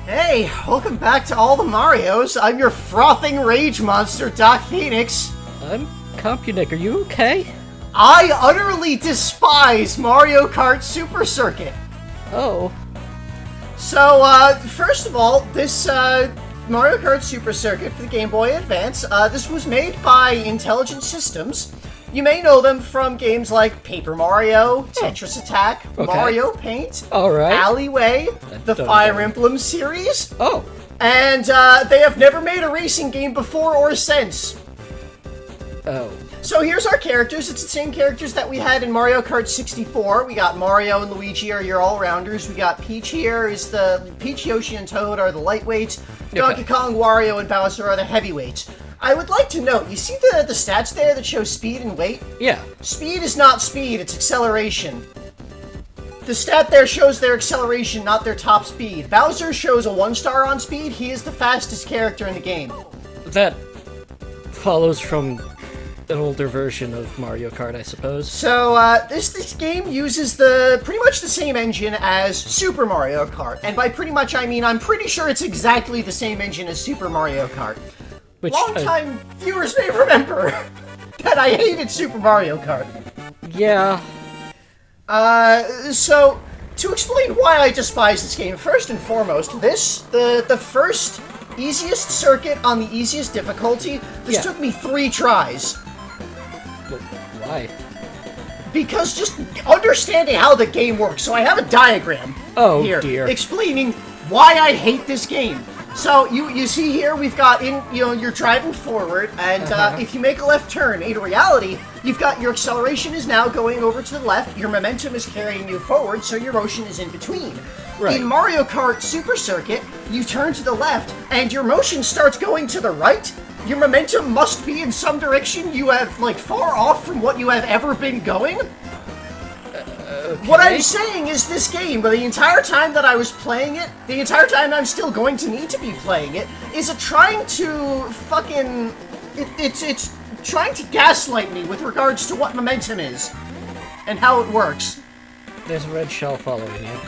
Hey, welcome back to all the Marios. I'm your frothing rage monster, Doc Phoenix. I'm Compunic. Are you okay? I utterly despise Mario Kart Super Circuit. Oh. So, first of all, this Mario Kart Super Circuit for the Game Boy Advance, this was made by Intelligent Systems. You may know them from games like Paper Mario, Tetris Attack, Okay. Mario Paint, Alright. Alleyway, the Fire Emblem series. Oh. And they have never made a racing game before or since. Oh. So here's our characters. It's the same characters that we had in Mario Kart 64. We got Mario and Luigi are your all-rounders. We got Peach here is the... Peach, Yoshi, and Toad are the lightweights. Donkey Kong, Wario, and Bowser are the heavyweights. I would like to note, you see the stats there that show speed and weight? Yeah. Speed is not speed, it's acceleration. The stat there shows their acceleration, not their top speed. Bowser shows a 1-star on speed. He is the fastest character in the game. That follows from an older version of Mario Kart, I suppose. So, this game uses pretty much the same engine as Super Mario Kart. And by pretty much, I mean I'm pretty sure it's exactly the same engine as Super Mario Kart. Long-time viewers may remember that I hated Super Mario Kart. Yeah. So, to explain why I despise this game, first and foremost, the first easiest circuit on the easiest difficulty, this took me 3 tries. Why? Because just understanding how the game works. So I have a diagram here dear. explaining why I hate this game. So you see here we've got you're driving forward, and if you make a left turn, in reality you've got your acceleration is now going over to the left, your momentum is carrying you forward, so your motion is in between. Right. In Mario Kart Super Circuit, you turn to the left and your motion starts going to the right. Your momentum must be in some direction you have like far off from what you have ever been going. Okay. What I'm saying is this game, but the entire time that I was playing it, the entire time I'm still going to need to be playing it, is it trying to fucking... It's trying to gaslight me with regards to what momentum is. And how it works. There's a red shell following you.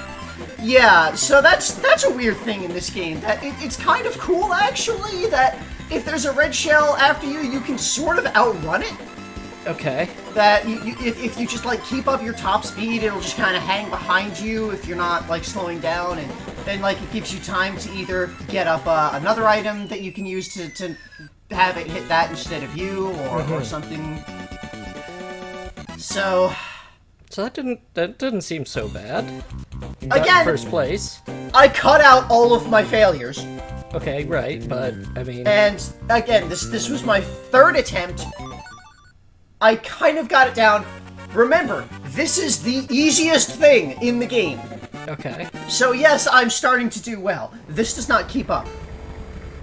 Yeah, so that's a weird thing in this game. That it's kind of cool, actually, that if there's a red shell after you, you can sort of outrun it. Okay. That if you just like keep up your top speed, it'll just kind of hang behind you if you're not like slowing down, and then like it gives you time to either get up another item that you can use to have it hit that instead of you, or something. So that didn't seem so bad. You again, got first place. I cut out all of my failures. Okay, right, but I mean. And again, this was my 3rd attempt. I kind of got it down. Remember, this is the easiest thing in the game. Okay. So yes, I'm starting to do well. This does not keep up.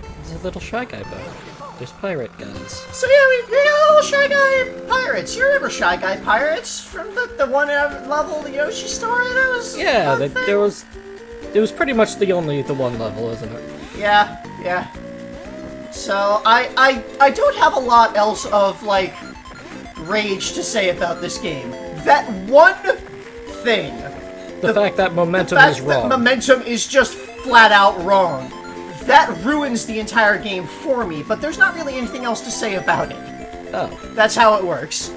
There's a little Shy Guy boat. There's pirate guns. So yeah, we got a little Shy Guy Pirates. You remember Shy Guy Pirates from the one level the Yoshi story? That was It was pretty much the one level, isn't it? Yeah. So I don't have a lot else of like rage to say about this game. That one thing. The fact that momentum is wrong. Momentum is just flat out wrong. That ruins the entire game for me, but there's not really anything else to say about it. Oh. That's how it works.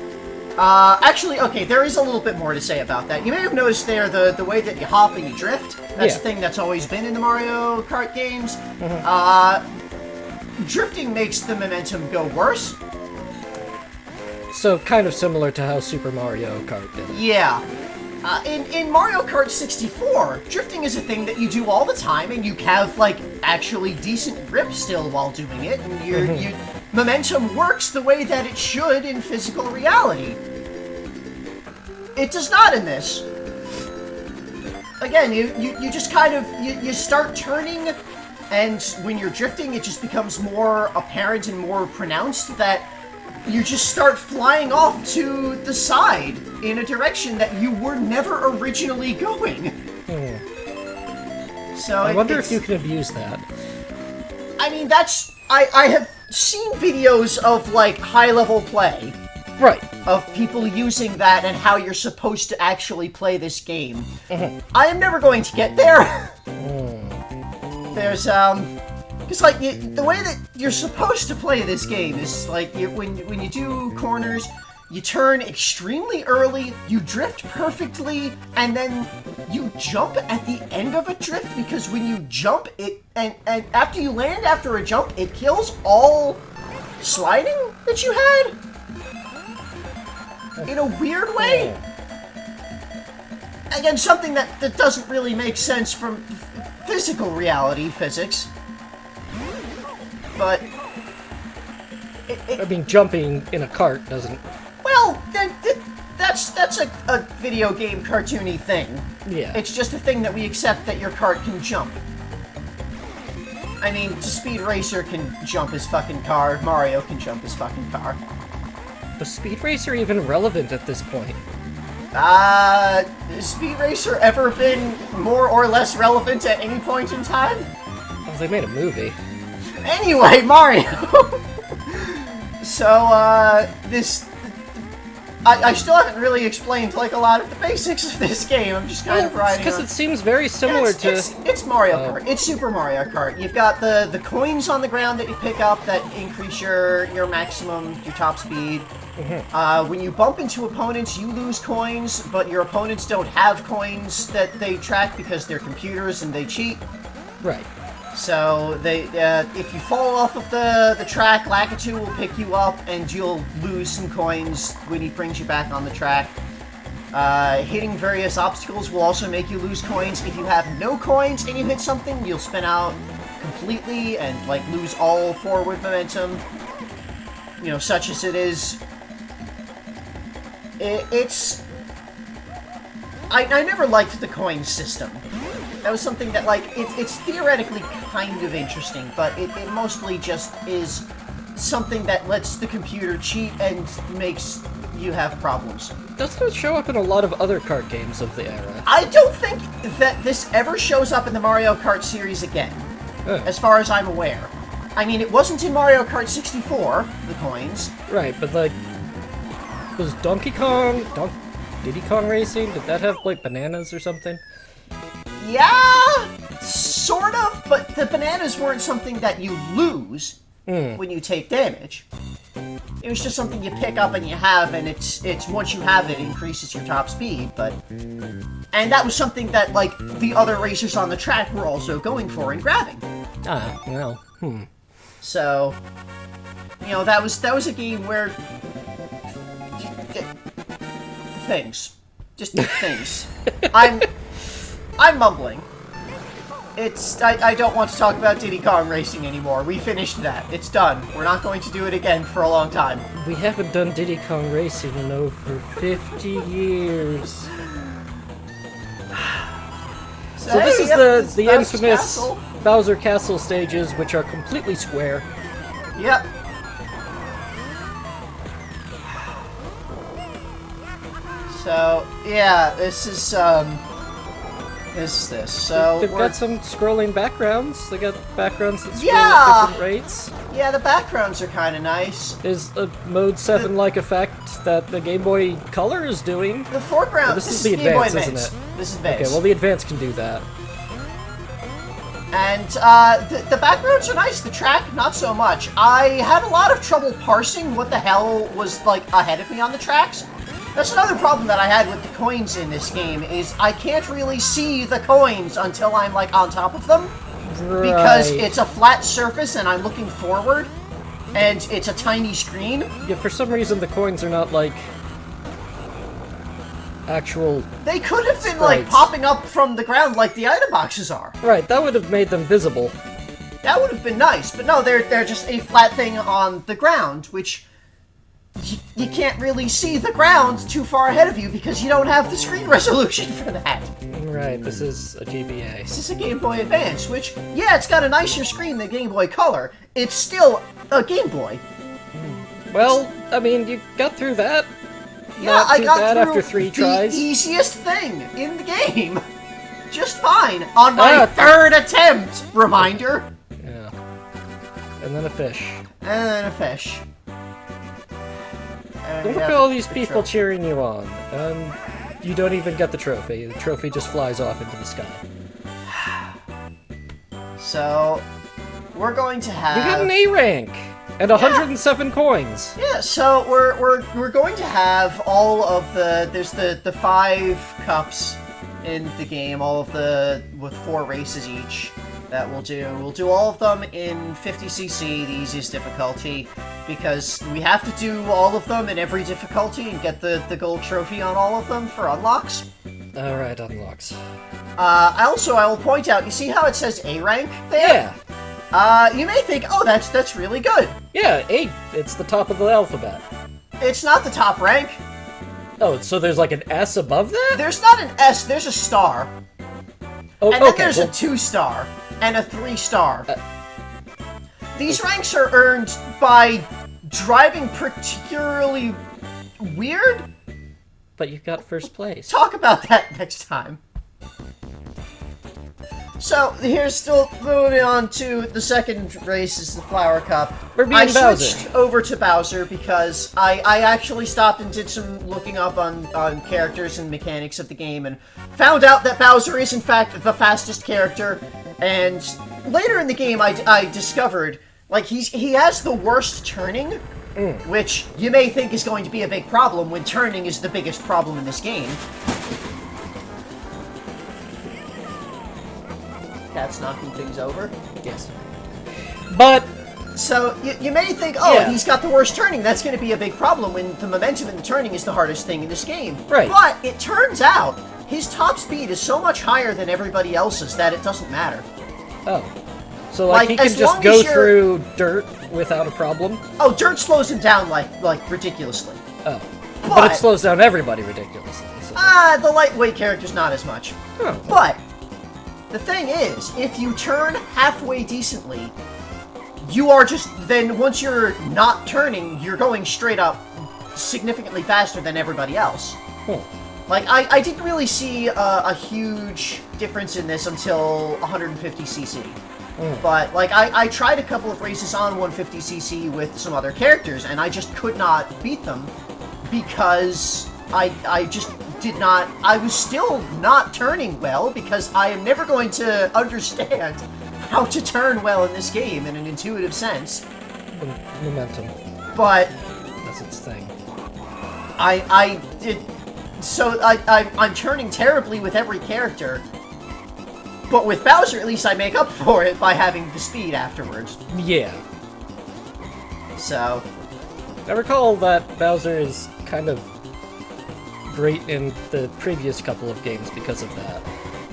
Actually, okay, there is a little bit more to say about that. You may have noticed there the way that you hop and you drift. That's a thing that's always been in the Mario Kart games. Drifting makes the momentum go worse. So, kind of similar to how Super Mario Kart did it. Yeah. In Mario Kart 64, drifting is a thing that you do all the time, and you have, like, actually decent grip still while doing it, and your momentum works the way that it should in physical reality. It does not in this. Again, you just kind of, you start turning, and when you're drifting, it just becomes more apparent and more pronounced that you just start flying off to the side in a direction that you were never originally going. So I wonder if you can abuse that. I mean, I have seen videos of, like, high-level play. Right. Of people using that and how you're supposed to actually play this game. I am never going to get there. There's, because, like, the way that you're supposed to play this game is, like, when you do corners, you turn extremely early, you drift perfectly, and then you jump at the end of a drift, because when you jump, and after you land after a jump, it kills all sliding that you had? In a weird way? Again, something that doesn't really make sense from physical reality physics. But... I mean, jumping in a cart doesn't... Well, that's a video game cartoony thing. Yeah. It's just a thing that we accept that your cart can jump. I mean, Speed Racer can jump his fucking car, Mario can jump his fucking car. Was Speed Racer even relevant at this point? Has Speed Racer ever been more or less relevant at any point in time? Well, they made a movie. Anyway, Mario! So, this... I still haven't really explained, like, a lot of the basics of this game. I'm just kind of riding because it seems very similar to... It's Mario Kart. It's Super Mario Kart. You've got the coins on the ground that you pick up that increase your maximum, your top speed. Mm-hmm. When you bump into opponents, you lose coins, but your opponents don't have coins that they track because they're computers and they cheat. Right. So if you fall off of the track, Lakitu will pick you up, and you'll lose some coins when he brings you back on the track. Hitting various obstacles will also make you lose coins. If you have no coins and you hit something, you'll spin out completely and like lose all forward momentum. You know, such as it is. I never liked the coin system. That was something that, like, it's theoretically kind of interesting, but it mostly just is something that lets the computer cheat and makes you have problems. Doesn't it show up in a lot of other kart games of the era? I don't think that this ever shows up in the Mario Kart series again, as far as I'm aware. I mean, it wasn't in Mario Kart 64, the coins. Right, but, like, was Diddy Kong Racing? Did that have, like, bananas or something? Yeah, sort of, but the bananas weren't something that you lose when you take damage. It was just something you pick up and you have, and it's once you have it, it increases your top speed, but... And that was something that, like, the other racers on the track were also going for and grabbing. Ah, well, So, you know, that was a game where... Things. Just things. I'm mumbling. I don't want to talk about Diddy Kong Racing anymore. We finished that. It's done. We're not going to do it again for a long time. We haven't done Diddy Kong Racing in over 50 years. So this is the infamous Bowser Castle stages, which are completely square. Yep. So, yeah, this is, So they've got some scrolling backgrounds. They got backgrounds that scroll at different rates. Yeah, the backgrounds are kind of nice. There's a Mode 7-like effect that the Game Boy Color is doing. The foreground. This is the Advance, isn't it? This is Advance. Okay, well the Advance can do that. And the backgrounds are nice. The track, not so much. I had a lot of trouble parsing what the hell was like ahead of me on the tracks. That's another problem that I had with the coins in this game, is I can't really see the coins until I'm, like, on top of them. Right. Because it's a flat surface and I'm looking forward, and it's a tiny screen. Yeah, for some reason the coins are not, like, actual... They could have been, sprites. like, popping up from the ground like the item boxes are. Right, that would have made them visible. That would have been nice, but no, they're just a flat thing on the ground, which... You can't really see the ground too far ahead of you because you don't have the screen resolution for that. Right, this is a GBA. This is a Game Boy Advance, which, yeah, it's got a nicer screen than Game Boy Color. It's still a Game Boy. Well, I mean, you got through that. Yeah, Not I too got bad through after 3 tries. the easiest thing in the game. Just fine. On my third attempt, reminder. Yeah. And then a fish. And then a fish. Look at all these people cheering you on. You don't even get the trophy. The trophy just flies off into the sky. So, we're going to have... You got an A rank! And 107 coins! Yeah, so we're going to have all of the... There's the 5 cups in the game, all of the... with 4 races each that we'll do. We'll do all of them in 50cc, the easiest difficulty, because we have to do all of them in every difficulty and get the gold trophy on all of them for unlocks. Alright, unlocks. I will point out, you see how it says A rank there? Yeah. You may think, oh, that's really good. Yeah, A. It's the top of the alphabet. It's not the top rank. Oh, so there's like an S above that? There's not an S, there's a star. Oh, And then okay, there's well, a 2-star and a 3-star. These ranks are earned by driving particularly weird. but you got first place. Talk about that next time. So, here's still moving on to the second race, is the Flower Cup. We're being I Bowser. switched over to Bowser because I actually stopped and did some looking up on characters and mechanics of the game and found out that Bowser is in fact the fastest character. And later in the game I discovered, like, he has the worst turning, which you may think is going to be a big problem when turning is the biggest problem in this game. Cat's knocking things over. Yes. But So, you may think, oh, Yeah. he's got the worst turning, that's going to be a big problem when the momentum in the turning is the hardest thing in this game. Right. But it turns out, his top speed is so much higher than everybody else's that it doesn't matter. oh, so like, Like, he can as just long go as you're- through dirt without a problem. Oh, dirt slows him down, like ridiculously. Oh, but But- it slows down everybody ridiculously. So. The lightweight character's not as much. Oh. But, the thing is, if you turn halfway decently, you are just, then once you're not turning, you're going straight up significantly faster than everybody else. Hmm. Like, I didn't really see a huge difference in this until 150cc. But, like, I tried a couple of races on 150cc with some other characters, and I just could not beat them because I just did not... I was still not turning well because I am never going to understand how to turn well in this game in an intuitive sense. Momentum. But That's its thing. I did... So, I'm turning terribly with every character, but with Bowser, at least I make up for it by having the speed afterwards. Yeah. So, I recall that Bowser is kind of great in the previous couple of games because of that.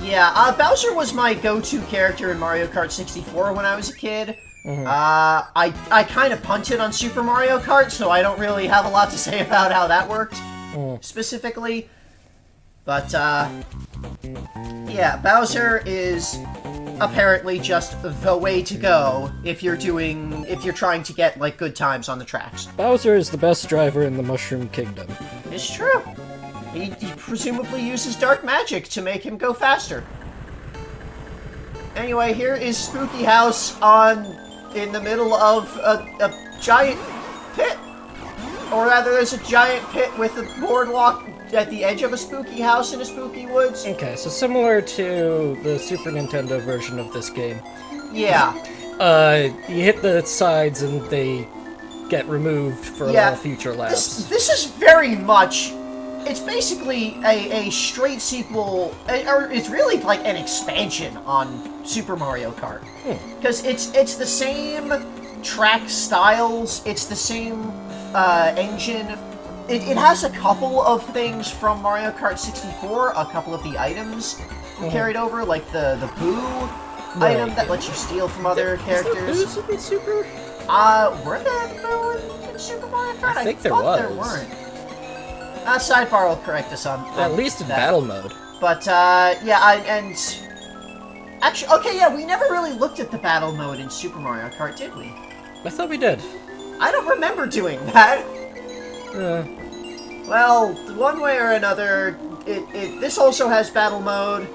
yeah, Bowser was my go-to character in Mario Kart 64 when I was a kid. I kind of punted on Super Mario Kart, so I don't really have a lot to say about how that worked, specifically. But, yeah, Bowser is apparently just the way to go if you're trying to get, like, good times on the tracks. Bowser is the best driver in the Mushroom Kingdom. It's true. He presumably uses dark magic to make him go faster. Anyway, here is Spooky House in the middle of a giant pit. Or rather, there's a giant pit with a boardwalk at the edge of a spooky house in a spooky woods. Okay, so similar to the Super Nintendo version of this game. Yeah. You hit the sides and they get removed for all future laps. This is very much... It's basically a straight sequel, or it's really like an expansion on Super Mario Kart. Because it's the same track styles, it's the same engine. It has a couple of things from Mario Kart 64, a couple of the items were carried over, like the Boo item that lets you steal from other characters. Is there Boos in Super? Were there Boo in Super Mario Kart? I think there thought was. There weren't. Sidebar will correct us on At least in that. battle mode. But, yeah, and... Actually, okay, yeah, we never really looked at the battle mode in Super Mario Kart, did we? I thought we did. I don't remember doing that. Uh, Well, one way or another, this also has battle mode.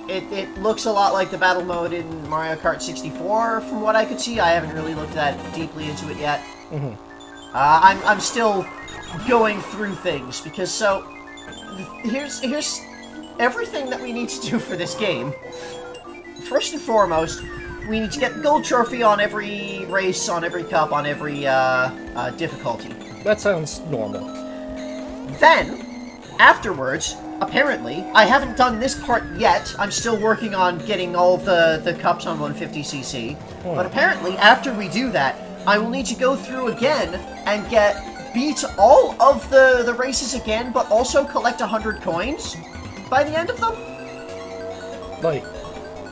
It looks a lot like the battle mode in Mario Kart 64, from what I could see. I haven't really looked that deeply into it yet. I'm still going through things, because here's everything that we need to do for this game. first and foremost, we need to get the gold trophy on every race, on every cup, on every difficulty. That sounds normal. Then, afterwards, apparently, I haven't done this part yet. I'm still working on getting all of the cups on 150cc. But apparently, after we do that, I will need to go through again and beat all of the races again, but also collect 100 coins by the end of them. Like,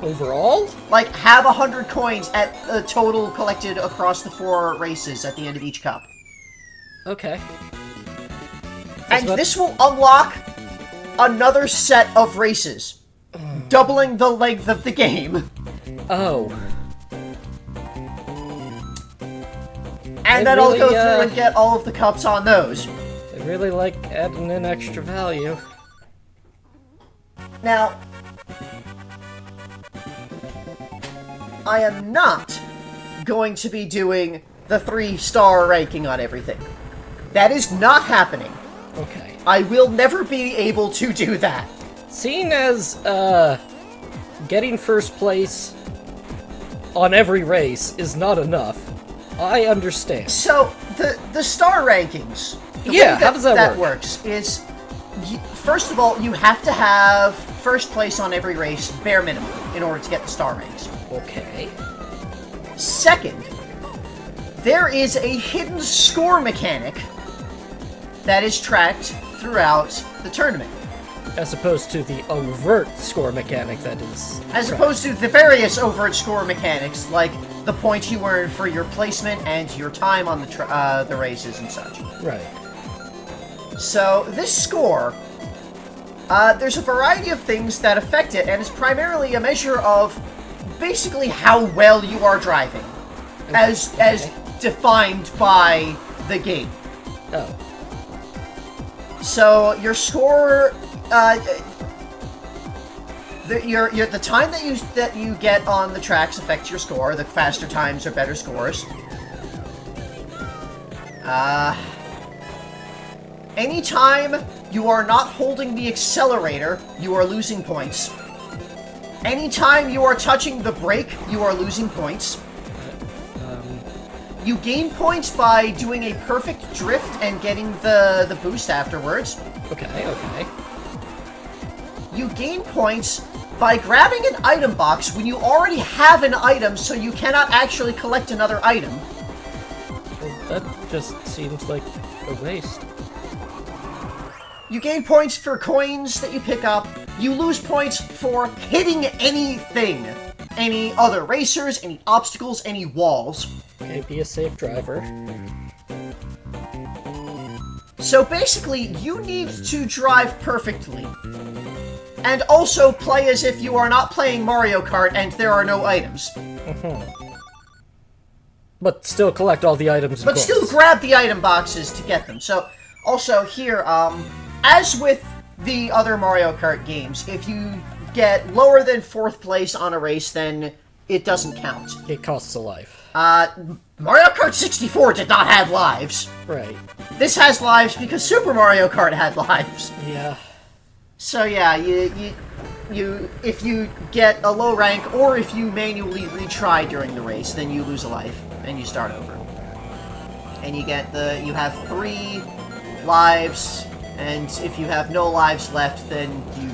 overall? Like, have 100 coins at a total collected across the 4 races at the end of each cup. Okay. And this will unlock another set of races, doubling the length of the game. Oh. And then I'll go through and get all of the cups on those. I really like adding in extra value. Now, I am not going to be doing the 3-star ranking on everything. That is not happening. Okay. I will never be able to do that. Seeing as, getting first place on every race is not enough, I understand. So, the star rankings... How does that work? Works is... First of all, you have to have first place on every race, bare minimum, in order to get the star ranks. Okay. Second, there is a hidden score mechanic that is tracked throughout the tournament. As opposed to the overt score mechanic that is... As opposed to the various overt score mechanics, like the points you earn for your placement and your time on the races and such. Right. So, this score, there's a variety of things that affect it, and it's primarily a measure of basically how well you are driving, as defined by the game. Oh. So your score, the time that you get on the tracks affects your score. The faster times are better scores. Anytime you are not holding the accelerator, you are losing points. Anytime you are touching the brake, you are losing points. You gain points by doing a perfect drift and getting the boost afterwards. Okay. You gain points by grabbing an item box when you already have an item, so you cannot actually collect another item. Well, that just seems like a waste. You gain points for coins that you pick up. You lose points for hitting anything. Any other racers, any obstacles, any walls. Okay, be a safe driver. So basically, you need to drive perfectly. And also play as if you are not playing Mario Kart and there are no items. But still collect all the items. But still grab the item boxes to get them. So, also here, as with the other Mario Kart games, if you get lower than 4th place on a race, then it doesn't count. It costs a life. Mario Kart 64 did not have lives. Right. This has lives because Super Mario Kart had lives. Yeah. So yeah, you if you get a low rank, or if you manually retry during the race, then you lose a life, and you start over. And you have 3 lives, and if you have no lives left, then you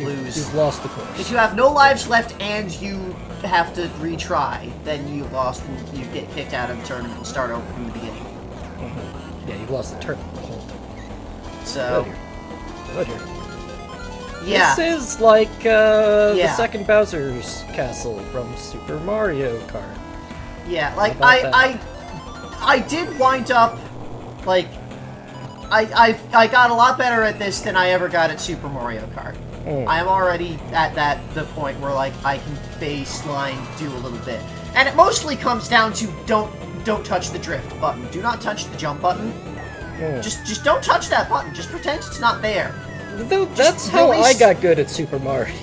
lose. You've lost the course. If you have no lives left and you have to retry, then you lost and you get kicked out of the tournament and start over from the beginning. Yeah, you've lost the tournament the whole time. So... Good here. Yeah. This is like, the second Bowser's Castle from Super Mario Kart. Yeah, like, I did wind up, like, I got a lot better at this than I ever got at Super Mario Kart. I am already at the point where, like, I can baseline do a little bit. And it mostly comes down to don't touch the drift button. Do not touch the jump button. Just don't touch that button. Just pretend it's not there. That's how I got good at Super Mario.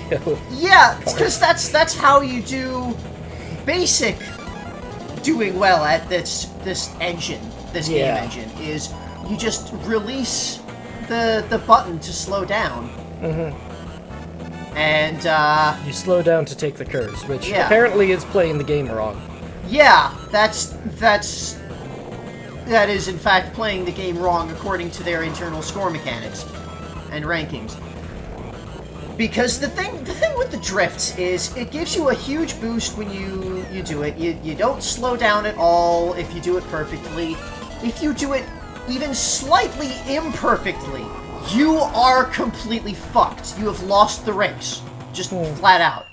Yeah, because that's how you do basic doing well at this engine, this game engine, is you just release the button to slow down. And, You slow down to take the curves, which Yeah. apparently is playing the game wrong. yeah, that is in fact playing the game wrong according to their internal score mechanics and rankings. Because the thing with the drifts is it gives you a huge boost when you do it. You don't slow down at all if you do it perfectly. If you do it even slightly imperfectly, you are completely fucked. You have lost the race. Just flat out.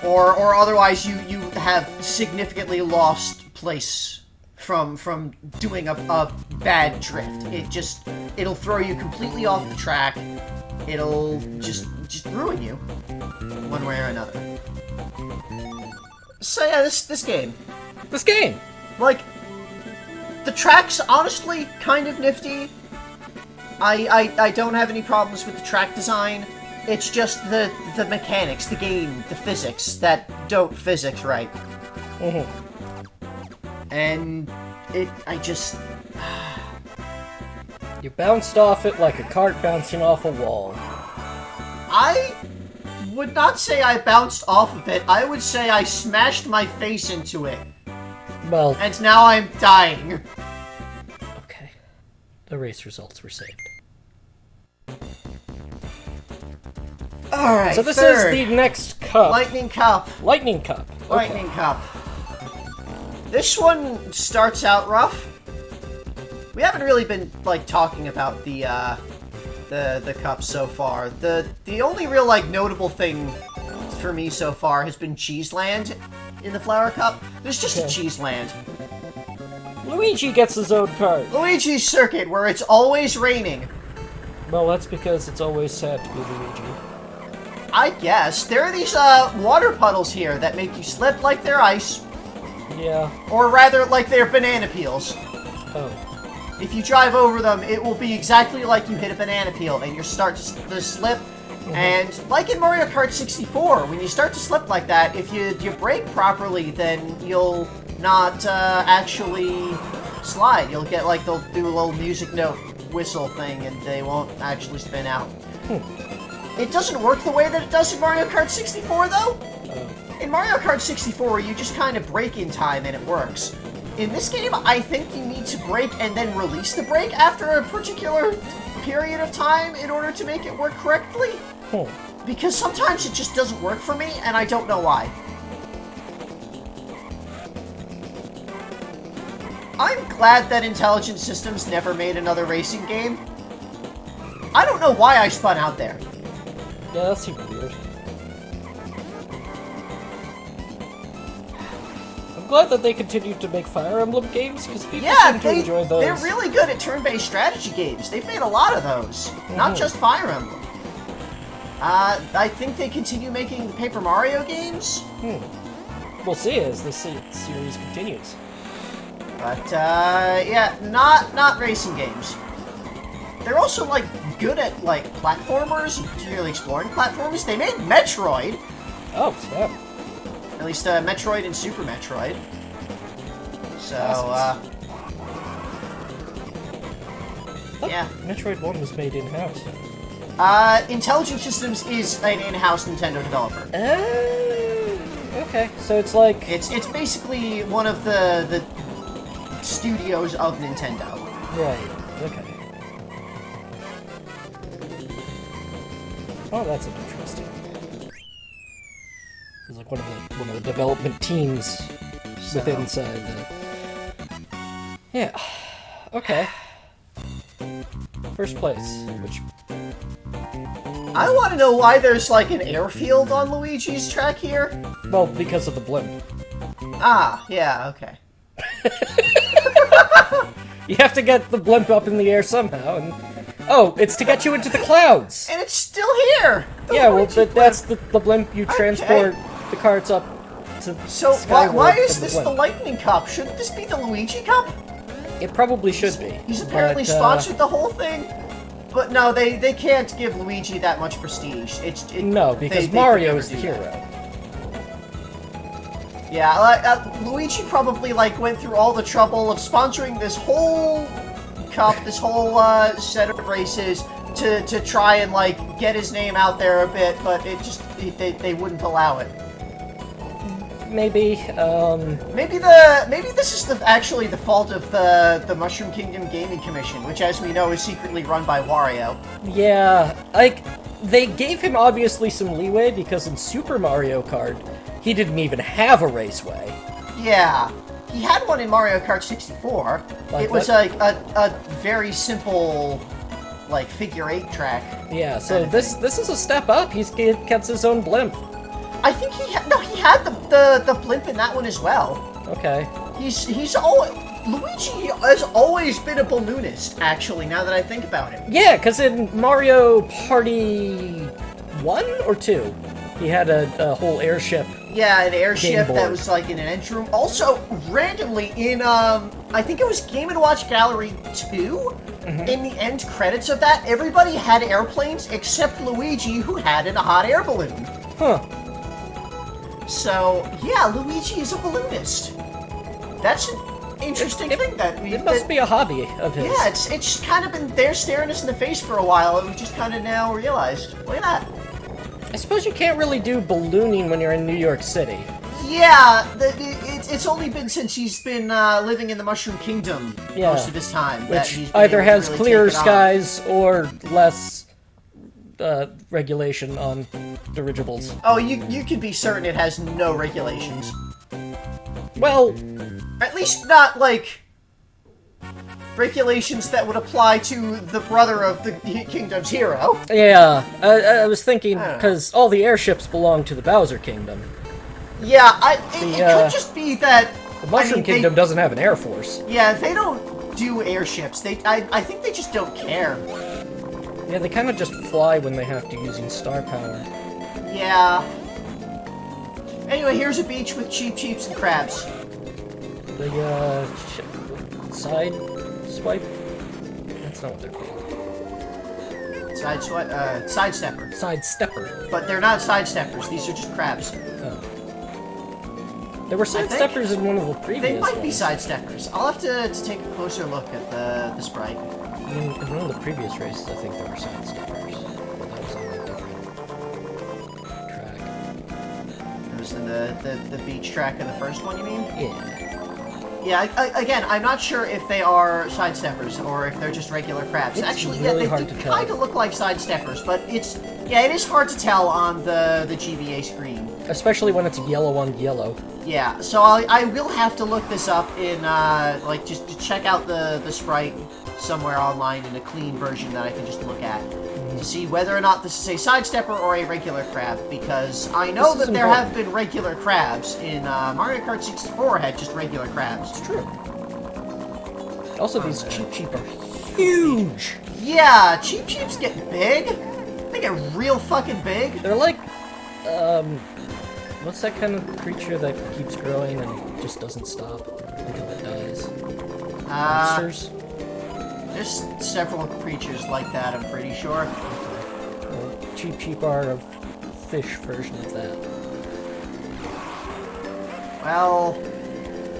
Or otherwise you have significantly lost place from doing a bad drift. It'll throw you completely off the track. It'll just ruin you one way or another. So yeah, this game. This game! Like, the track's honestly kind of nifty. I don't have any problems with the track design. It's just the mechanics, the game, the physics that don't physics right. And You bounced off it like a cart bouncing off a wall. I would not say I bounced off of it. I would say I smashed my face into it. Well, And now I'm dying. okay. The race results were saved. Alright, So this third. is the next cup. Lightning Cup. Lightning Cup. Okay. Lightning Cup. This one starts out rough. We haven't really been like talking about the cup so far. The only real like notable thing for me so far has been Cheeseland in the Flower Cup. There's just a Cheeseland. Luigi gets his own card. Luigi Circuit, where it's always raining. Well, that's because it's always sad to be Luigi. I guess. There are these water puddles here that make you slip like they're ice. Yeah. Or rather, like they're banana peels. Oh. If you drive over them, it will be exactly like you hit a banana peel, and you start to slip. And like in Mario Kart 64, when you start to slip like that, if you brake properly, then you'll not actually slide. You'll get like, they'll do a little music note whistle thing, and they won't actually spin out. It doesn't work the way that it does in Mario Kart 64, though. In Mario Kart 64, you just kind of brake in time and it works. In this game, I think you need to brake and then release the brake after a particular period of time in order to make it work correctly. Because sometimes it just doesn't work for me, and I don't know why. I'm glad that Intelligent Systems never made another racing game. I don't know why I spun out there. Yeah, that's super weird. I'm glad that they continued to make Fire Emblem games, because people seem to enjoy those. They're really good at turn-based strategy games. They've made a lot of those. Not just Fire Emblem. I think they continue making the Paper Mario games. We'll see as the series continues. But, yeah, not racing games. They're also, like, good at, like, platformers, particularly exploring platforms. They made Metroid. Oh, snap. At least, Metroid and Super Metroid. So, yeah. Metroid 1 was made in-house. Intelligent Systems is an in-house Nintendo developer. Okay. So it's like... It's basically one of the studios of Nintendo. Right, okay. Oh, that's interesting. It's like one of the development teams within inside the... Yeah. Okay. First place, which... I want to know why there's like an airfield on Luigi's track here. Well, because of the blimp. Ah, yeah, okay. You have to get the blimp up in the air somehow, and... Oh, it's to get you into the clouds! And it's still here! Yeah, well, that's the blimp you transport the carts up to So, skyward why from is this the blimp. Lightning Cup? Shouldn't this be the Luigi Cup? It probably should be. He's apparently but, sponsored the whole thing. But no, they can't give Luigi that much prestige. No, because Mario is the hero. Yeah, Luigi probably like went through all the trouble of sponsoring this whole cup, this whole set of races, to try and like get his name out there a bit, but they wouldn't allow it. Maybe. Maybe this is actually the fault of the Mushroom Kingdom Gaming Commission, which, as we know, is secretly run by Wario. Yeah, like they gave him obviously some leeway because in Super Mario Kart, he didn't even have a raceway. Yeah, he had one in Mario Kart 64. It was like a very simple, like figure-8 track. Yeah, so this is a step up. He gets his own blimp. I think he had the blimp in that one as well. Okay. He's always Luigi has always been a balloonist. Actually, now that I think about it. Yeah, because in Mario Party 1 or 2, he had a whole airship. Yeah, an airship that was like in an entry room. Also, randomly in I think it was Game & Watch Gallery 2. In the end credits of that, everybody had airplanes except Luigi, who had a hot air balloon. Huh. So, yeah, Luigi is a balloonist. That's an interesting thing that we... It must be a hobby of his. Yeah, it's kind of been there staring us in the face for a while, and we just kind of now realized. Look at that. I suppose you can't really do ballooning when you're in New York City. Yeah, it's only been since he's been living in the Mushroom Kingdom most of his time. Which either has really clearer skies or less regulation on dirigibles. Oh, you can be certain it has no regulations. Well... At least not, like, regulations that would apply to the brother of the kingdom's hero. Yeah, I was thinking, because all the airships belong to the Bowser Kingdom. Yeah, it could just be that... The Mushroom Kingdom doesn't have an air force. Yeah, they don't do airships. I think they just don't care. Yeah, they kind of just fly when they have to using star power. Yeah. Anyway, here's a beach with Cheep-Cheeps and crabs. The, side swipe? That's not what they're called. Sidestepper. Sidestepper. But they're not sidesteppers, these are just crabs. Oh. There were sidesteppers in one of the previous They might be ones. sidesteppers. I'll have to take a closer look at the sprite. In one of the previous races, I think there were sidesteppers. But that was on a different track. It was in the beach track in the first one, you mean? Yeah. Yeah, again, I'm not sure if they are sidesteppers or if they're just regular crabs. It's Actually, really yeah, hard they to tell. kind of look like sidesteppers, but it is hard to tell on the GBA screen. Especially when it's yellow on yellow. Yeah, so I will have to look this up in, like, just to check out the sprite somewhere online in a clean version that I can just look at to see whether or not this is a sidestepper or a regular crab, because I know that there have been regular crabs in Mario Kart 64 had just regular crabs. It's true. Also, these Cheep-Cheep are huge! Yeah, Cheep-Cheeps get big. They get real fucking big. They're like, what's that kind of creature that keeps growing and just doesn't stop until it dies? Monsters? There's several creatures like that, I'm pretty sure. Well, Cheep-Cheep are a fish version of that. Well,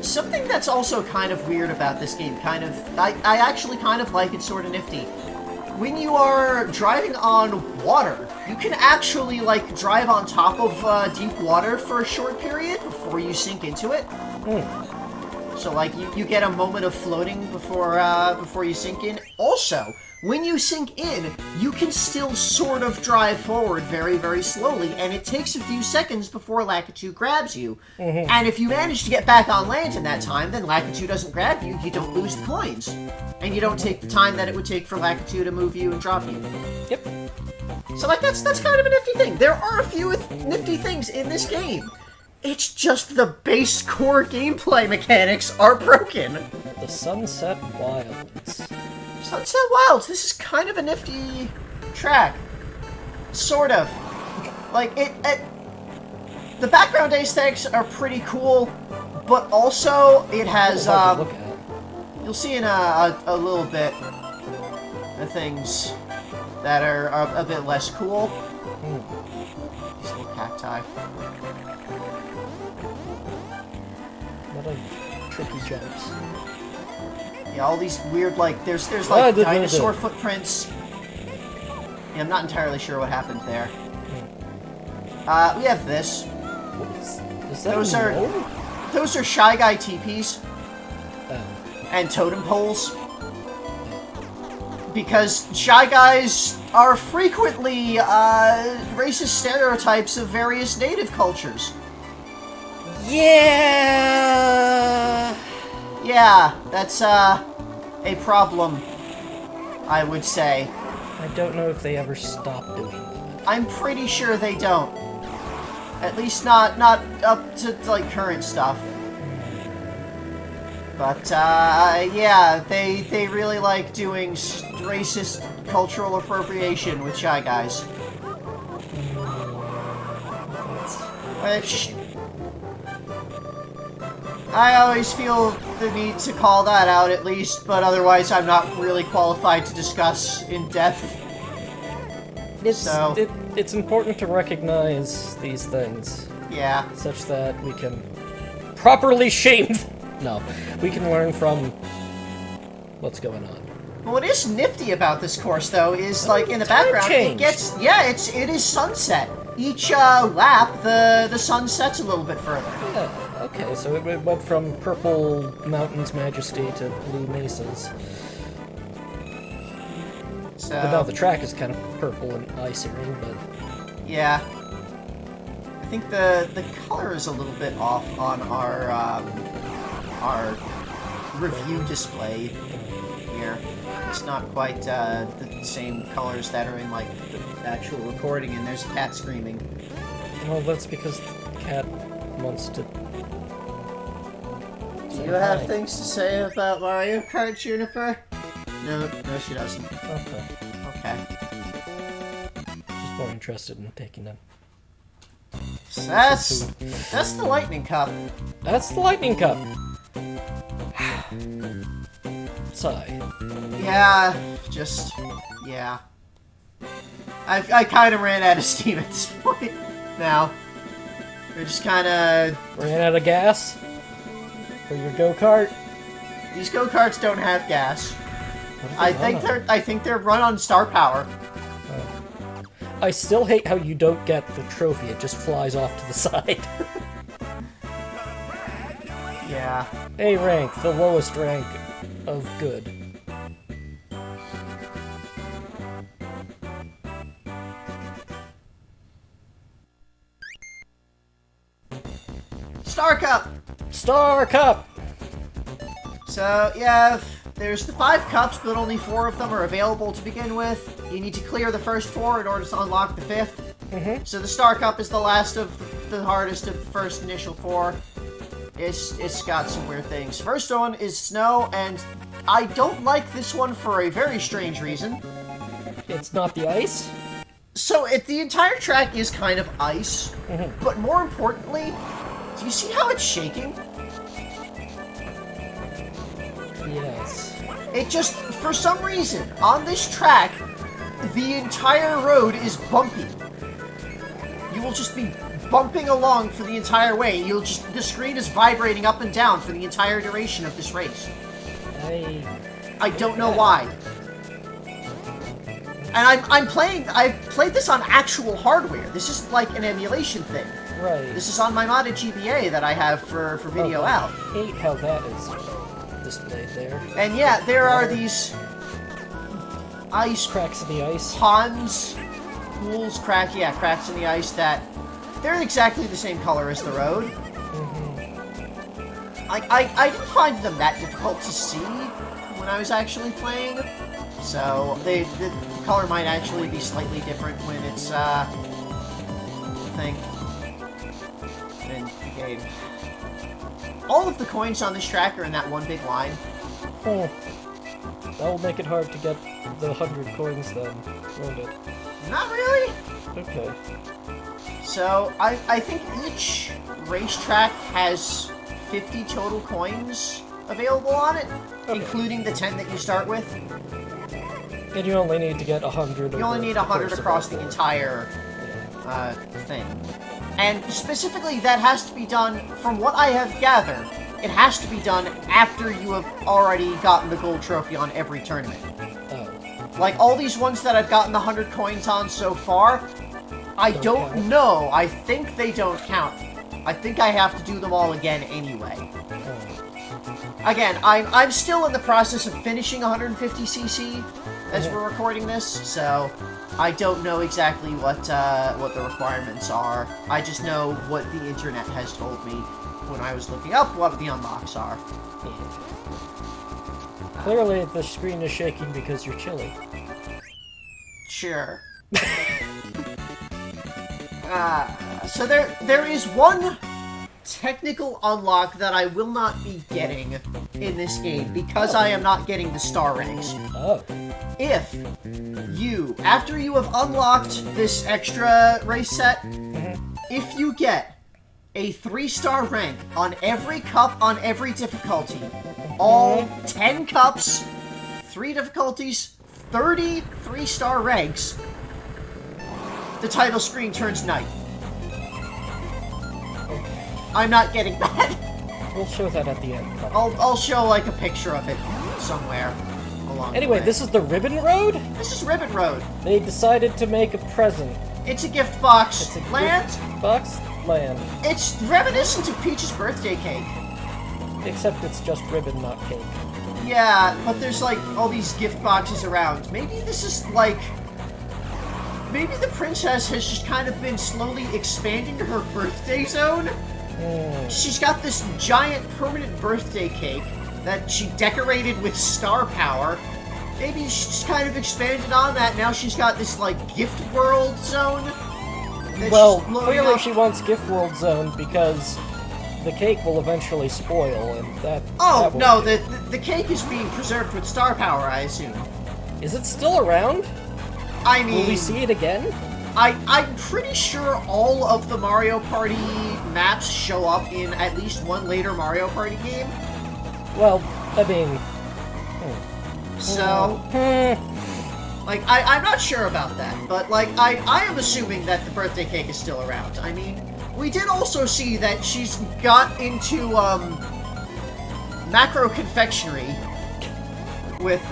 something that's also kind of weird about this game, I actually kind of like it, sort of nifty. When you are driving on water, you can actually, like, drive on top of deep water for a short period before you sink into it. So, like, you get a moment of floating before you sink in. Also, when you sink in, you can still sort of drive forward very, very slowly, and it takes a few seconds before Lakitu grabs you. And if you manage to get back on land in that time, then Lakitu doesn't grab you, you don't lose the coins. And you don't take the time that it would take for Lakitu to move you and drop you. Yep. So, like, that's kind of a nifty thing. There are a few nifty things in this game. It's just the base core gameplay mechanics are broken. The Sunset Wilds. Sunset Wilds, this is kind of a nifty track. Sort of. Like, the background aesthetics are pretty cool, but also it has, Hard to look at. you'll see in a little bit the things that are a bit less cool. These little cacti. What a tricky jumps. Yeah, all these weird, like, there's like dinosaur footprints. Yeah, I'm not entirely sure what happened there. We have this. Is that Those are Shy Guy teepees. Oh. And totem poles. Because Shy Guys are frequently racist stereotypes of various native cultures. Yeah! Yeah, that's a problem, I would say. I don't know if they ever stop doing that. I'm pretty sure they don't. At least not up to, like, current stuff. But, yeah, they really like doing racist cultural appropriation with Shy Guys. Which... I always feel the need to call that out, at least, but otherwise I'm not really qualified to discuss in depth. It's important to recognize these things. Yeah. Such that we can properly shame them. No, we can learn from what's going on. Well, what is nifty about this course, though, is, like, in the background, changed. it gets... Yeah, it is sunset. Each, lap, the sun sets a little bit further. Yeah, okay, so it went from purple mountains majesty to blue mesas. So... But now the track is kind of purple and icy ring, but... Yeah. I think the color is a little bit off on our review display here. It's not quite the same colors that are in, like, the actual recording, and there's a cat screaming. Well, that's because the cat wants to... Do you have things to say about Mario Kart, Juniper? No, she doesn't. Okay. Okay. She's more interested in taking them. So that's the lightning cup. That's the lightning cup! Sigh. Yeah, yeah. I kind of ran out of steam at this point. Now, we're just kind of... Ran out of gas? For your go-kart? These go-karts don't have gas. I think they're run on star power. I still hate how you don't get the trophy, it just flies off to the side. Yeah. A rank, the lowest rank of good. Star Cup! Star Cup! So, yeah, there's the 5 cups, but only 4 of them are available to begin with. You need to clear the first 4 in order to unlock the 5th. Mm-hmm. So the Star Cup is the last of the hardest of the first initial 4. It's got some weird things. First one is snow, and I don't like this one for a very strange reason. It's not the ice? So the entire track is kind of ice, but more importantly, do you see how it's shaking? Yes. It just, for some reason, on this track, the entire road is bumpy. You will just be bumping along for the entire way. The screen is vibrating up and down for the entire duration of this race. I don't know why. And I've played this on actual hardware. This is like an emulation thing. Right. This is on my modded GBA that I have for video out. I hate how that is displayed there. And yeah, there are these ice cracks in the ice. Ponds, pools, cracks in the ice that they're exactly the same color as the road. Mm-hmm. I didn't find them that difficult to see when I was actually playing. So the color might actually be slightly different when it's in the game. All of the coins on this track are in that one big line. Oh. That will make it hard to get the 100 coins then, won't it? Not really. Okay. So, I think each racetrack has 50 total coins available on it, including the 10 that you start with. And you only need to get 100. You only need 100 across the entire thing. And specifically, that has to be done, from what I have gathered, it has to be done after you have already gotten the gold trophy on every tournament. Oh. Like, all these ones that I've gotten the 100 coins on so far, I don't know. I think they don't count. I think I have to do them all again anyway. Again, I'm still in the process of finishing 150cc as we're recording this, so I don't know exactly what the requirements are. I just know what the internet has told me when I was looking up what the unlocks are. Clearly, the screen is shaking because you're chilly. Sure. So there is one technical unlock that I will not be getting in this game because I am not getting the star ranks. Oh. If you, after you have unlocked this extra race set, if you get a 3-star rank on every cup on every difficulty, all 10 cups, 3 difficulties, 30 3-star ranks, the title screen turns night. I'm not getting that. We'll show that at the end. I'll show like a picture of it somewhere along Anyway, the way. this is the Ribbon Road? This is Ribbon Road. They decided to make a present. It's a gift box. It's a land. gift box land. It's reminiscent of Peach's birthday cake. Except it's just ribbon, not cake. Yeah, but there's like all these gift boxes around. Maybe this is like... Maybe the princess has just kind of been slowly expanding her birthday zone. She's got this giant permanent birthday cake that she decorated with star power. Maybe she's just kind of expanded on that. Now she's got this, like, gift world zone. Well, clearly she wants gift world zone because the cake will eventually spoil, and that... Oh, that no, the cake is being preserved with star power, I assume. Is it still around? I mean... Will we see it again? I'm pretty sure all of the Mario Party maps show up in at least one later Mario Party game. Well, I mean... So... Like, I'm not sure about that, but, like, I am assuming that the birthday cake is still around. I mean, we did also see that she's got into, macro confectionery with,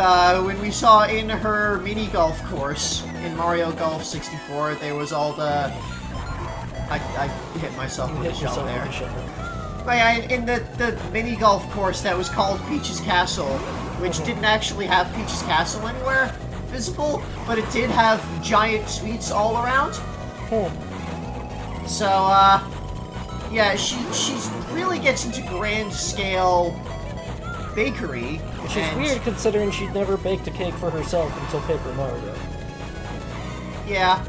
when we saw in her mini golf course in Mario Golf 64, there was all the... I hit myself with a shell there. But yeah, in the mini golf course that was called Peach's Castle, which didn't actually have Peach's Castle anywhere visible, but it did have giant suites all around. So, yeah, she's really gets into grand scale bakery. Which is weird considering she'd never baked a cake for herself until Paper Mario. Yeah.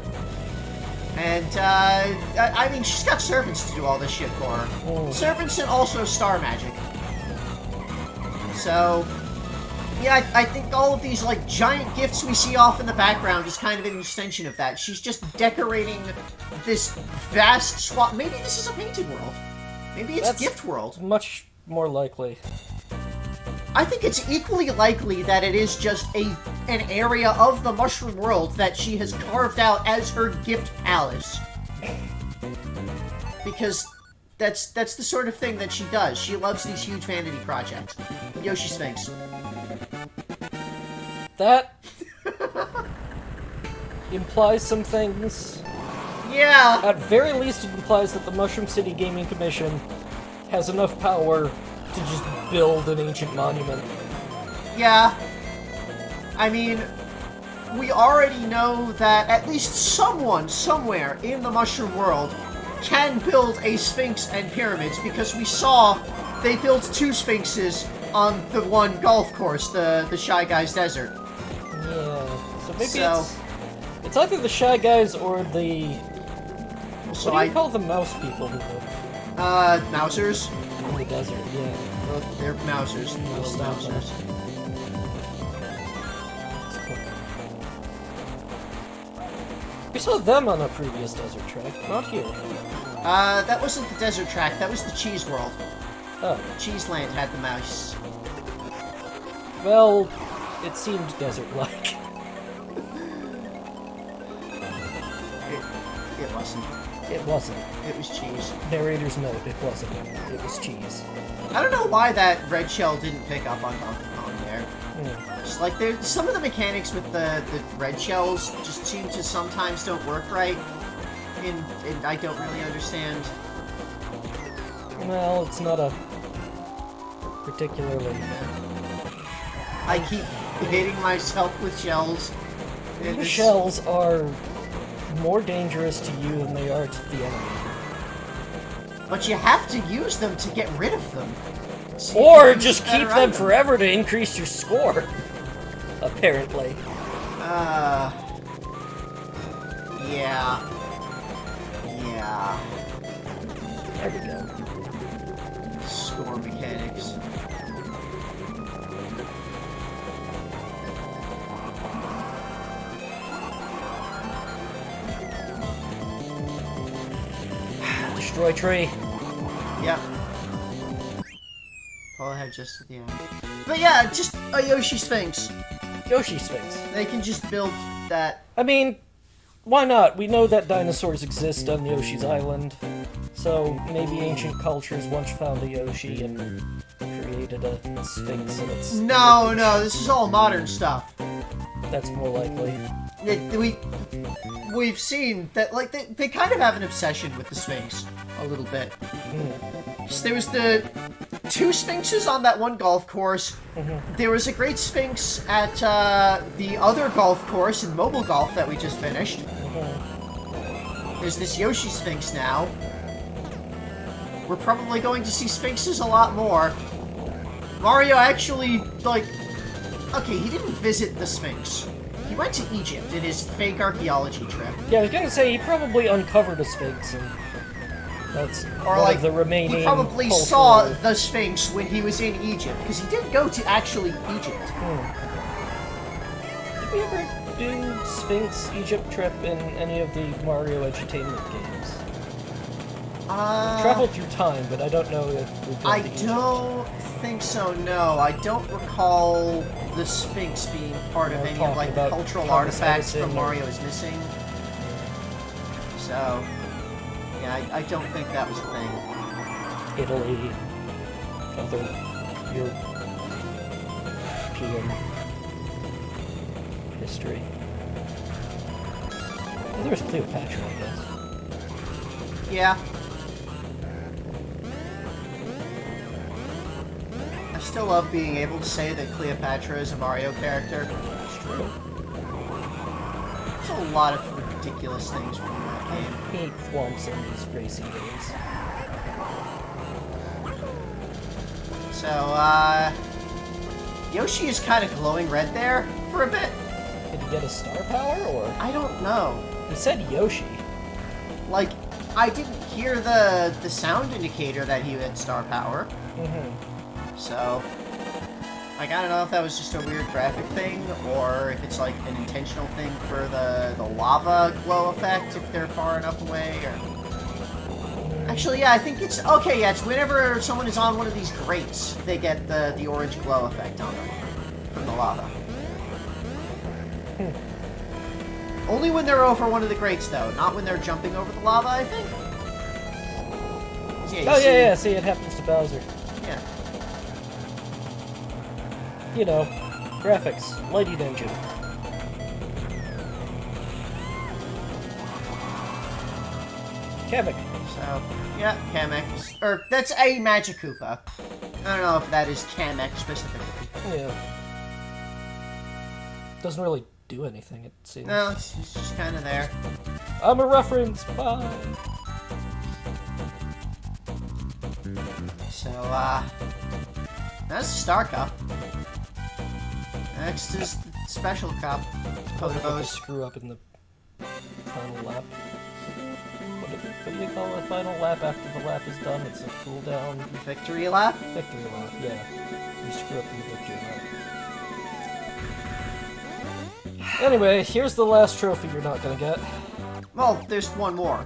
And, I mean, she's got servants to do all this shit for her. Servants and also star magic. So, yeah, I think all of these, like, giant gifts we see off in the background is kind of an extension of that. She's just decorating this vast swath. Maybe this is a painted world. Maybe it's a gift world. Much more likely. I think it's equally likely that it is just an area of the Mushroom World that she has carved out as her gift palace. Because that's the sort of thing that she does. She loves these huge vanity projects. Yoshi Sphinx. That implies some things. Yeah! At very least, it implies that the Mushroom City Gaming Commission has enough power to just build an ancient monument. Yeah. I mean, we already know that at least someone, somewhere in the Mushroom World can build a Sphinx and pyramids, because we saw they built 2 Sphinxes on the one golf course, the Shy Guys Desert. Yeah, so maybe it's either the Shy Guys or the... So what do you call the mouse people who live? Mousers? In the desert, yeah. Well, they're Mousers. Little Mousers. We saw them on a previous desert track, not here. That wasn't the desert track, that was the Cheese World. Oh. Cheese Land had the mouse. Well, it seemed desert-like. It wasn't. It wasn't. It was cheese. Narrator's note, it wasn't. It was cheese. I don't know why that red shell didn't pick up on Donkey Kong there. Just like some of the mechanics with the red shells just seem to sometimes don't work right, and I don't really understand. Well, it's not a particularly... I keep hitting myself with shells. The shells are more dangerous to you than they are to the enemy. But you have to use them to get rid of them. So or just keep them forever to increase your score. Apparently. Yeah. Yeah. There we go. Score mechanics. Destroy tree. Yep. Pull ahead just at the end. But yeah, just a Yoshi Sphinx. Yoshi Sphinx. They can just build that. I mean, why not? We know that dinosaurs exist on Yoshi's Island. So maybe ancient cultures once found a Yoshi and created a Sphinx and it's... No, this is all modern stuff. That's more likely. We've seen that, like, they kind of have an obsession with the Sphinx. A little bit. So there was the 2 Sphinxes on that one golf course. There was a great Sphinx at the other golf course in mobile golf that we just finished. There's this Yoshi Sphinx now. We're probably going to see Sphinxes a lot more. Mario actually, like... Okay, he didn't visit the Sphinx. He went to Egypt in his fake archaeology trip. Yeah, I was gonna say, he probably uncovered a Sphinx, and that's one of the remaining... He probably saw the Sphinx when he was in Egypt, because he did go to actually Egypt. Did we ever do Sphinx Egypt trip in any of the Mario Edutainment games? We've traveled through time, but I don't know if we've done I don't think so, no. I don't recall the Sphinx being part of any of, like, the cultural artifacts from Mario is Missing. So, yeah, I don't think that was a thing. Italy, other European history. Well, there's Cleopatra, I guess. Yeah. I still love being able to say that Cleopatra is a Mario character. It's true. There's a lot of ridiculous things from that game. I hate thwomps in these racing games. So, Yoshi is kind of glowing red there for a bit. Did he get a star power, or...? I don't know. He said Yoshi. Like, I didn't hear the sound indicator that he had star power. So, like, I don't know if that was just a weird graphic thing, or if it's, like, an intentional thing for the lava glow effect, if they're far enough away, or... Actually, yeah, I think it's... Okay, yeah, it's whenever someone is on one of these grates, they get the orange glow effect on them from the lava. Only when they're over one of the grates, though, not when they're jumping over the lava, I think. Yeah, see, it happens to Bowser. Yeah. You know, graphics, lighting engine. Kamek. So, yeah, Kamek. Or, that's a Magic Koopa. I don't know if that is Kamek specifically. Yeah. Doesn't really do anything, it seems. No, it's just kind of there. I'm a reference, bye! So, that's the Star Cup. Next is the Special Cup. Potobos. Screw up in the final lap. What do they call a final lap after the lap is done? It's a cooldown. Victory lap? Victory lap, yeah. You screw up in the victory lap. Anyway, here's the last trophy you're not gonna get. Well, there's one more.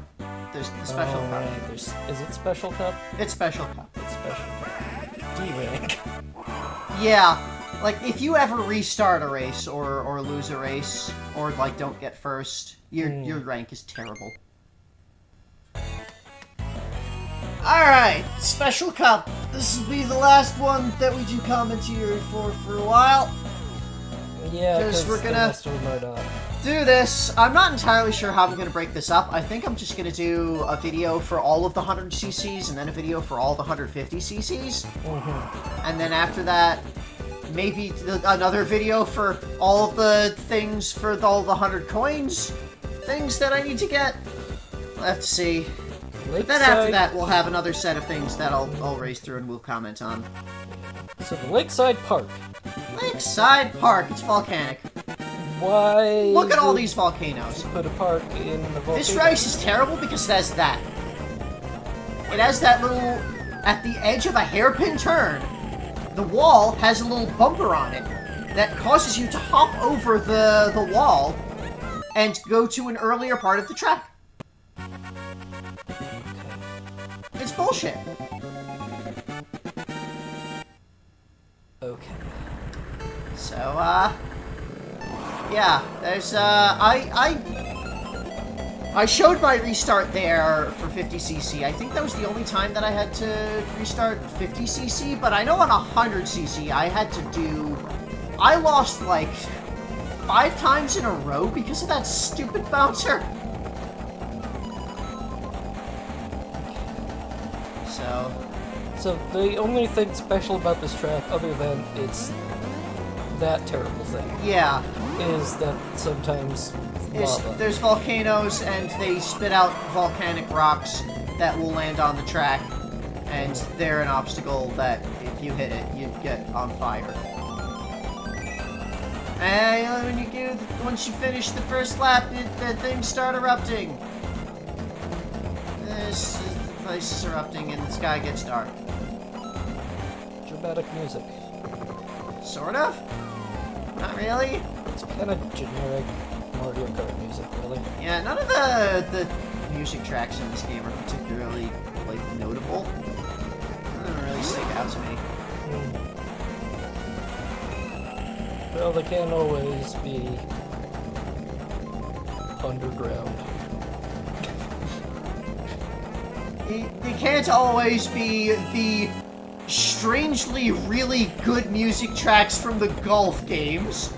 There's the Special Cup. Right. Is it Special Cup? It's Special Cup. It's Special Cup. D-rank. Yeah. Like, if you ever restart a race, or lose a race, or, like, don't get first, your rank is terrible. Alright, Special Cup. This will be the last one that we do commentary for a while. Yeah, because we're gonna most of them are not. do this. I'm not entirely sure how I'm gonna break this up. I think I'm just gonna do a video for all of the 100 cc's and then a video for all the 150 cc's. And then after that, maybe another video for all of the things for all the 100 coins. Things that I need to get. We'll have to see. But then after that, we'll have another set of things that I'll race through and we'll comment on. So the Lakeside Park. Lakeside Park. It's volcanic. Why? Look at all these volcanoes. Put a park in the volcano. This race is terrible because it has that. It has that little... At the edge of a hairpin turn, the wall has a little bumper on it that causes you to hop over the wall and go to an earlier part of the track. It's bullshit. Okay. So, yeah, there's, I showed my restart there for 50cc. I think that was the only time that I had to restart 50cc, but I know on 100cc I had to do... I lost, like, 5 times in a row because of that stupid bouncer. So the only thing special about this track, other than it's that terrible thing, yeah, is that sometimes lava. There's volcanoes and they spit out volcanic rocks that will land on the track, and they're an obstacle that if you hit it, you get on fire. And once you finish the first lap, the things start erupting. The place is erupting and the sky gets dark. Dramatic music. Sort of? Not really? It's kind of generic Mario Kart music, really. Yeah, none of the music tracks in this game are particularly, like, notable. None of them really stick out to me. Well, they can't always be underground. They can't always be the strangely really good music tracks from the golf games.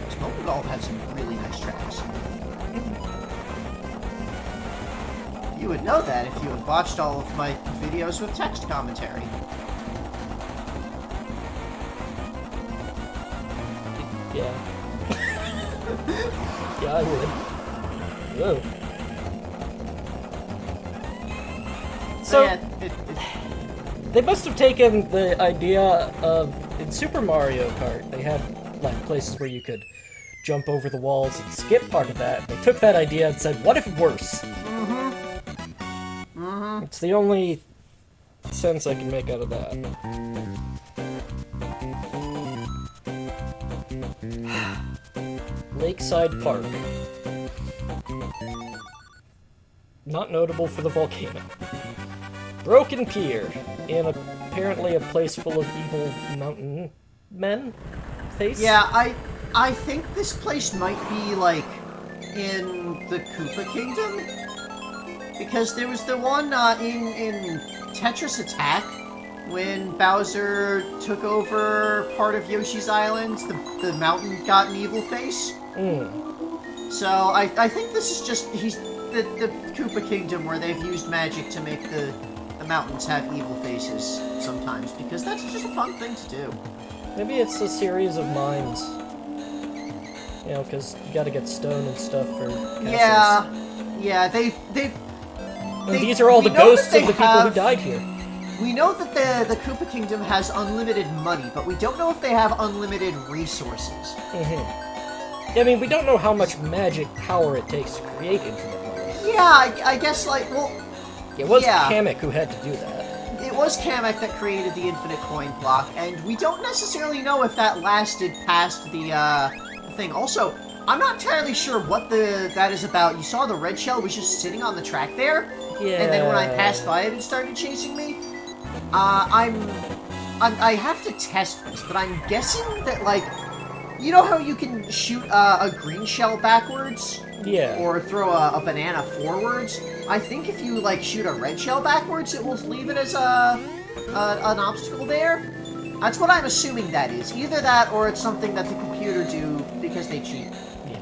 Smoke Golf had some really nice tracks. You would know that if you had watched all of my videos with text commentary. Yeah. Yeah, I would. Whoa. So, yeah, they must have taken the idea of, in Super Mario Kart, they had, like, places where you could jump over the walls and skip part of that. They took that idea and said, what if worse? It's the only sense I can make out of that. Lakeside Park. Not notable for the volcano. Broken Pier, in apparently a place full of evil mountain men? Face? Yeah, I think this place might be, like, in the Koopa Kingdom? Because there was the one in Tetris Attack, when Bowser took over part of Yoshi's Island, the mountain got an evil face. So I think this is just the Koopa Kingdom where they've used magic to make the mountains have evil faces sometimes, because that's just a fun thing to do. Maybe it's a series of mines. You know, because you gotta get stone and stuff for castles. Yeah, these are all the ghosts of the people who died here. We know that the Koopa Kingdom has unlimited money, but we don't know if they have unlimited resources. I mean, we don't know how much magic power it takes to create infinite money. Yeah, I guess, like, well... It was Kamek who had to do that. It was Kamek that created the infinite coin block, and we don't necessarily know if that lasted past the thing. Also, I'm not entirely sure what that is about. You saw the red shell was just sitting on the track there? Yeah. And then when I passed by it, it started chasing me? I have to test this, but I'm guessing that, like, you know how you can shoot a green shell backwards? Yeah. Or throw a banana forwards? I think if you, like, shoot a red shell backwards, it will leave it as an obstacle there. That's what I'm assuming that is. Either that, or it's something that the computer do because they cheat. Yeah.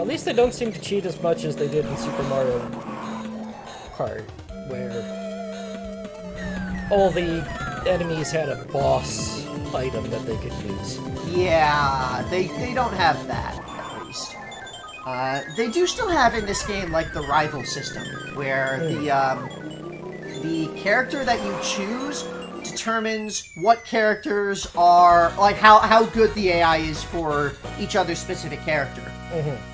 At least they don't seem to cheat as much as they did in Super Mario Kart, where all the enemies had a boss item that they could use. Yeah, they don't have that, at least. They do still have in this game, like, the rival system, where the character that you choose determines what characters are, like, how good the AI is for each other's specific character.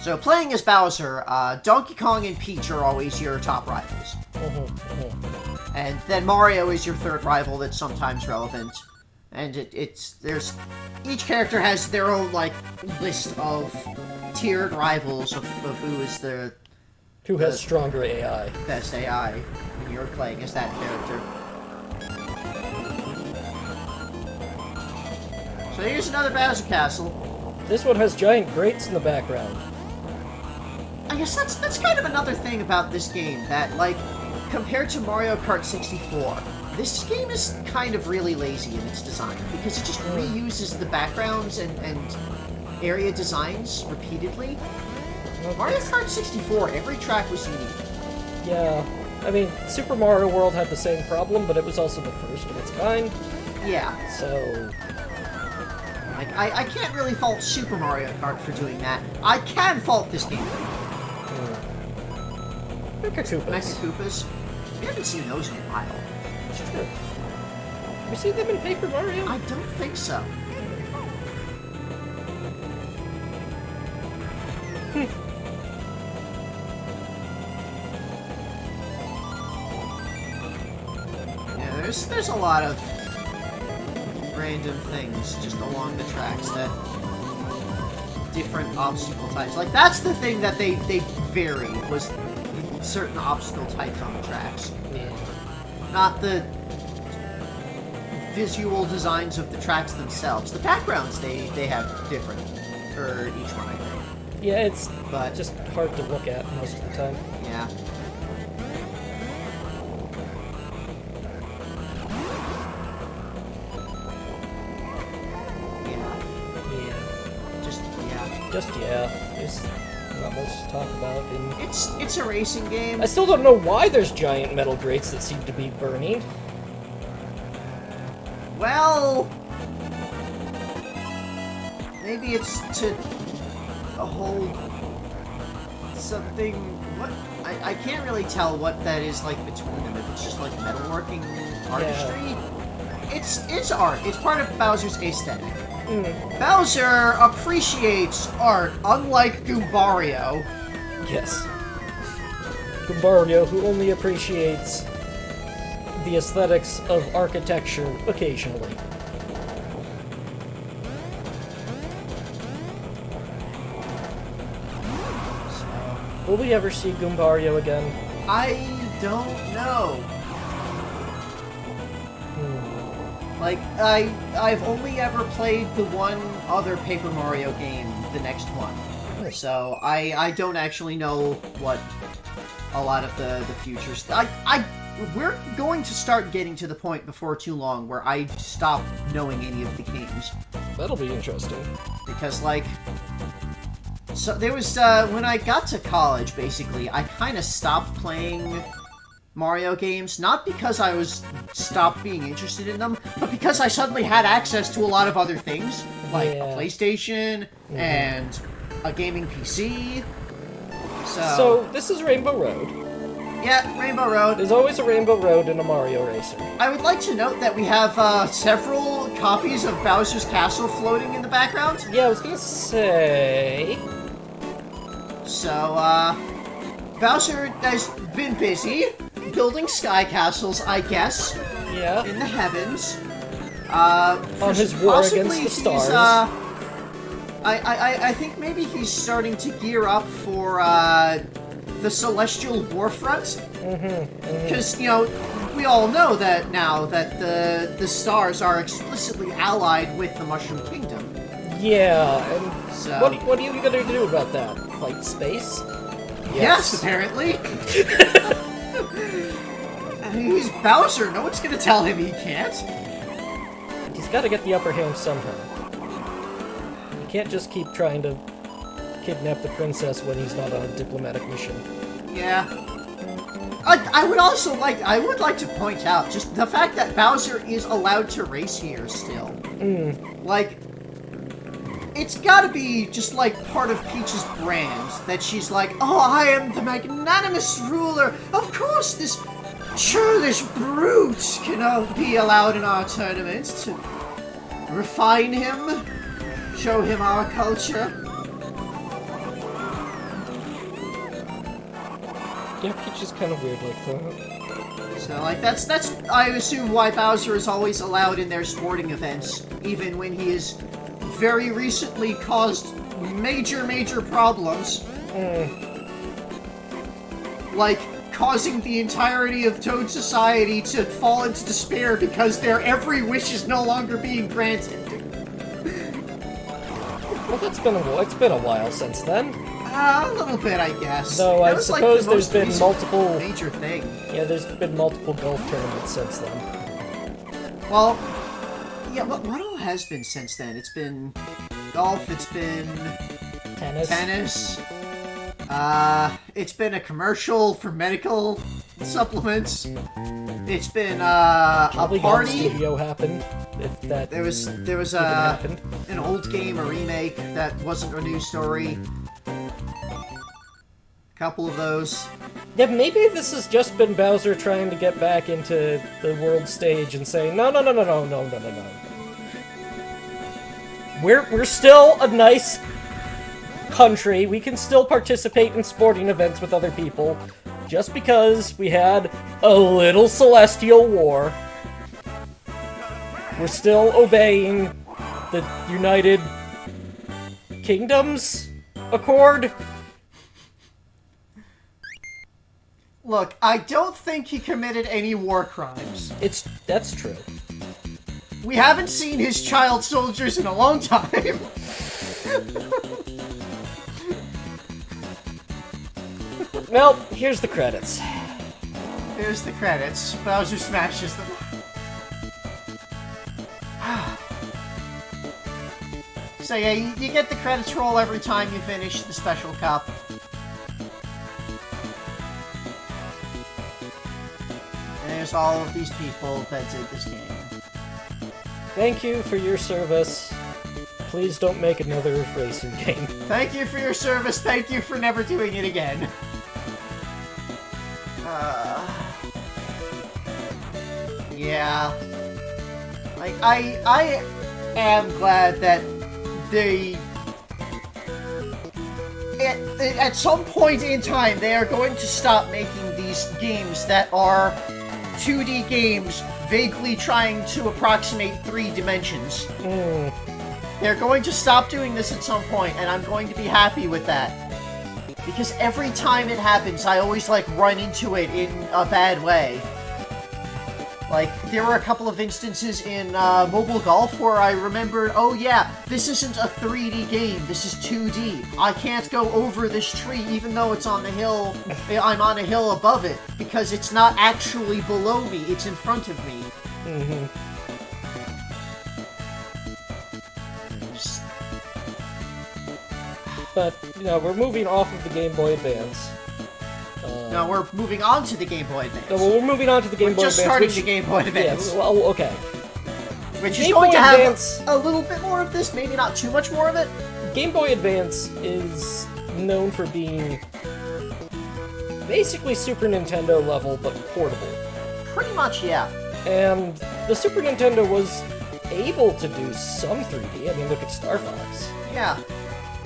So playing as Bowser, Donkey Kong and Peach are always your top rivals. And then Mario is your third rival that's sometimes relevant. And each character has their own, like, list of tiered rivals of who is Who has stronger AI. Best AI when you're playing as that character. So here's another Bowser Castle. This one has giant grates in the background. I guess that's kind of another thing about this game, that, like, compared to Mario Kart 64, this game is kind of really lazy in its design, because it just reuses the backgrounds and area designs repeatedly. Mario Kart 64, every track was unique. Yeah, I mean, Super Mario World had the same problem, but it was also the first of its kind. Yeah. So... Like, I can't really fault Super Mario Kart for doing that. I can fault this game. Mecha Koopas. Mecha Koopas. We haven't seen those in a while. It's true. Have you seen them in Paper Mario? I don't think so. Yeah, there's a lot of random things just along the tracks that different obstacle types. Like, that's the thing that they vary, was certain obstacle types on the tracks. Yeah. Not the visual designs of the tracks themselves. The backgrounds they have different for each one, I think. Yeah, it's But just hard to look at most of the time. yeah. There's not much to talk about. And it's a racing game. I still don't know why there's giant metal grates that seem to be burning. Well, maybe it's to hold something. What? I can't really tell what that is like between them. If it's just like metalworking artistry. Yeah. It's art. It's part of Bowser's aesthetic. Bowser appreciates art, unlike Goombario. Yes. Goombario, who only appreciates the aesthetics of architecture occasionally. Will we ever see Goombario again? I don't know. Like, I've only ever played the one other Paper Mario game, the next one. So, I don't actually know what a lot of the futures... We're going to start getting to the point before too long where I stop knowing any of the games. That'll be interesting. Because, like... So, there was, when I got to college, basically, I kind of stopped playing Mario games, not because I stopped being interested in them, but because I suddenly had access to a lot of other things, like a PlayStation and a gaming PC. So this is Rainbow Road. Yeah, Rainbow Road. There's always a Rainbow Road in a Mario Racer. I would like to note that we have several copies of Bowser's Castle floating in the background. Yeah, I was gonna say... So, Bowser has been busy building sky castles, I guess. Yeah. In the heavens. On his war against the stars. I think maybe he's starting to gear up for, the Celestial Warfront. Because, you know, we all know that now that the stars are explicitly allied with the Mushroom Kingdom. Yeah, and so, what are you gonna do about that? Fight space? Yes, apparently. He's Bowser. No one's gonna tell him he can't. He's got to get the upper hand somehow. He can't just keep trying to kidnap the princess when he's not on a diplomatic mission. Yeah. I would like to point out just the fact that Bowser is allowed to race here still. Like, it's gotta be just like part of Peach's brand that she's like, oh, I am the magnanimous ruler. Of course, this churlish brute cannot be allowed in our tournaments to refine him, show him our culture. Yeah, Peach is kind of weird like that. So, like, that's I assume why Bowser is always allowed in their sporting events, even when he has very recently caused major problems. Like, causing the entirety of Toad Society to fall into despair because their every wish is no longer being granted. Well, it's been a while since then. A little bit, I guess. Though I suppose there's been multiple major thing. Yeah, there's been multiple golf tournaments since then. Well, yeah, what all has been since then? It's been golf, it's been tennis. It's been a commercial for medical supplements. It's been a party. Studio happened. If that there was happened. An old game, a remake that wasn't a new story. Couple of those. Yeah, maybe this has just been Bowser trying to get back into the world stage and saying, no. We're still a nice country. We can still participate in sporting events with other people. Just because we had a little celestial war, we're still obeying the United Kingdoms Accord. Look, I don't think he committed any war crimes. That's true. We haven't seen his child soldiers in a long time. Well, here's the credits. Here's the credits. Bowser smashes them. So yeah, you get the credits roll every time you finish the special cup. And there's all of these people that did this game. Thank you for your service. Please don't make another racing game. Thank you for your service. Thank you for never doing it again. Yeah. Like, I am glad that they... At some point in time, they are going to stop making these games that are 2D games vaguely trying to approximate 3 dimensions. They're going to stop doing this at some point, and I'm going to be happy with that. Because every time it happens, I always, like, run into it in a bad way. Like, there were a couple of instances in mobile golf where I remembered, oh yeah, this isn't a 3D game, this is 2D. I can't go over this tree even though it's on the hill, I'm on a hill above it, because it's not actually below me, it's in front of me. But, you know, we're moving off of the Game Boy Advance. No, we're moving on to the Game Boy Advance. No, well, we're moving on to the Game Boy Advance. Just starting the Game Boy Advance. Yeah, well, okay. Which is going to have a little bit more of this, maybe not too much more of it. Game Boy Advance is known for being basically Super Nintendo level, but portable. Pretty much, yeah. And the Super Nintendo was able to do some 3D. I mean, look at Star Fox. Yeah.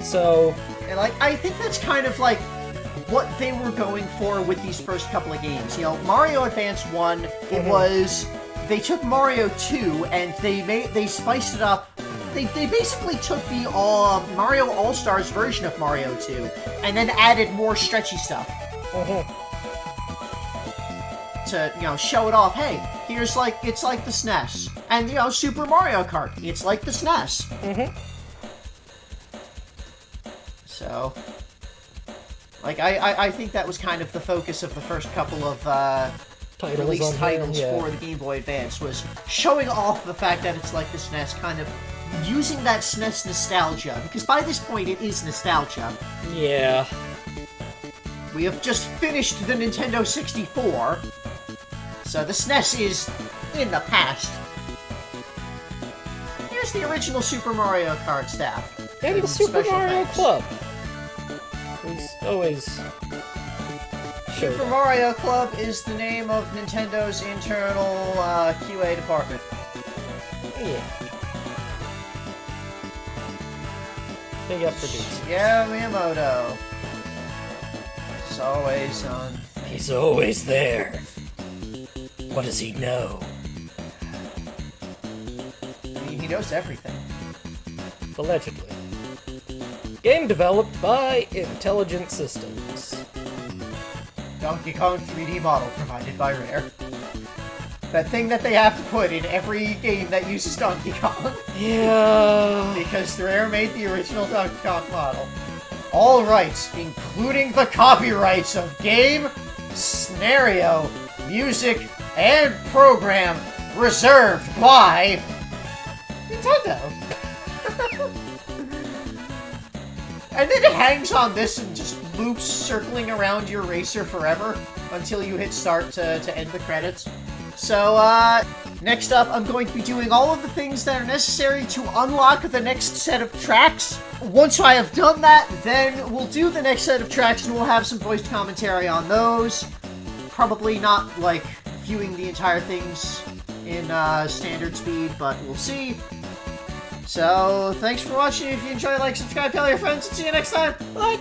So... And, like, I think that's kind of, like, what they were going for with these first couple of games. You know, Mario Advance 1, it was... They took Mario 2, and they spiced it up. They basically took the Mario All-Stars version of Mario 2, and then added more stretchy stuff. To, you know, show it off. Hey, here's, like, it's like the SNES. And, you know, Super Mario Kart, it's like the SNES. So... Like, I think that was kind of the focus of the first couple of release on titles here, yeah. for the Game Boy Advance, was showing off the fact that it's like the SNES, kind of using that SNES nostalgia, because by this point it is nostalgia. Yeah. We have just finished the Nintendo 64, so the SNES is in the past. Here's the original Super Mario Kart staff. And the Super special Mario thanks. Club. He's always showed Super up. Mario Club is the name of Nintendo's internal QA department. Yeah. Big up producer. Yeah, Miyamoto. He's always on. He's always there. What does he know? I mean, he knows everything. Allegedly. Game developed by Intelligent Systems. Donkey Kong 3D model provided by Rare. That thing that they have to put in every game that uses Donkey Kong. Yeah. Because Rare made the original Donkey Kong model. All rights, including the copyrights of game, scenario, music, and program, reserved by Nintendo. And then it hangs on this and just loops circling around your racer forever until you hit start to end the credits. So, next up, I'm going to be doing all of the things that are necessary to unlock the next set of tracks. Once I have done that, then we'll do the next set of tracks and we'll have some voiced commentary on those. Probably not, like, viewing the entire things in standard speed, but we'll see. So, thanks for watching. If you enjoy, like, subscribe, tell your friends, and see you next time. Bye!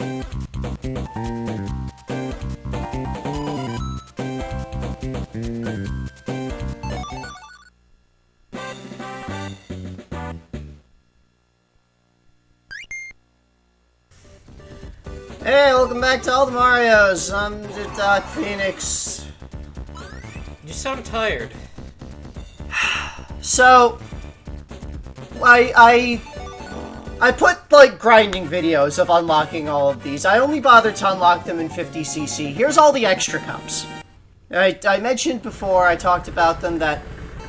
Hey, welcome back to all the Marios. I'm the Doc Phoenix. You sound tired. So, I put, like, grinding videos of unlocking all of these. I only bothered to unlock them in 50cc. Here's all the extra cups. I mentioned before, I talked about them, that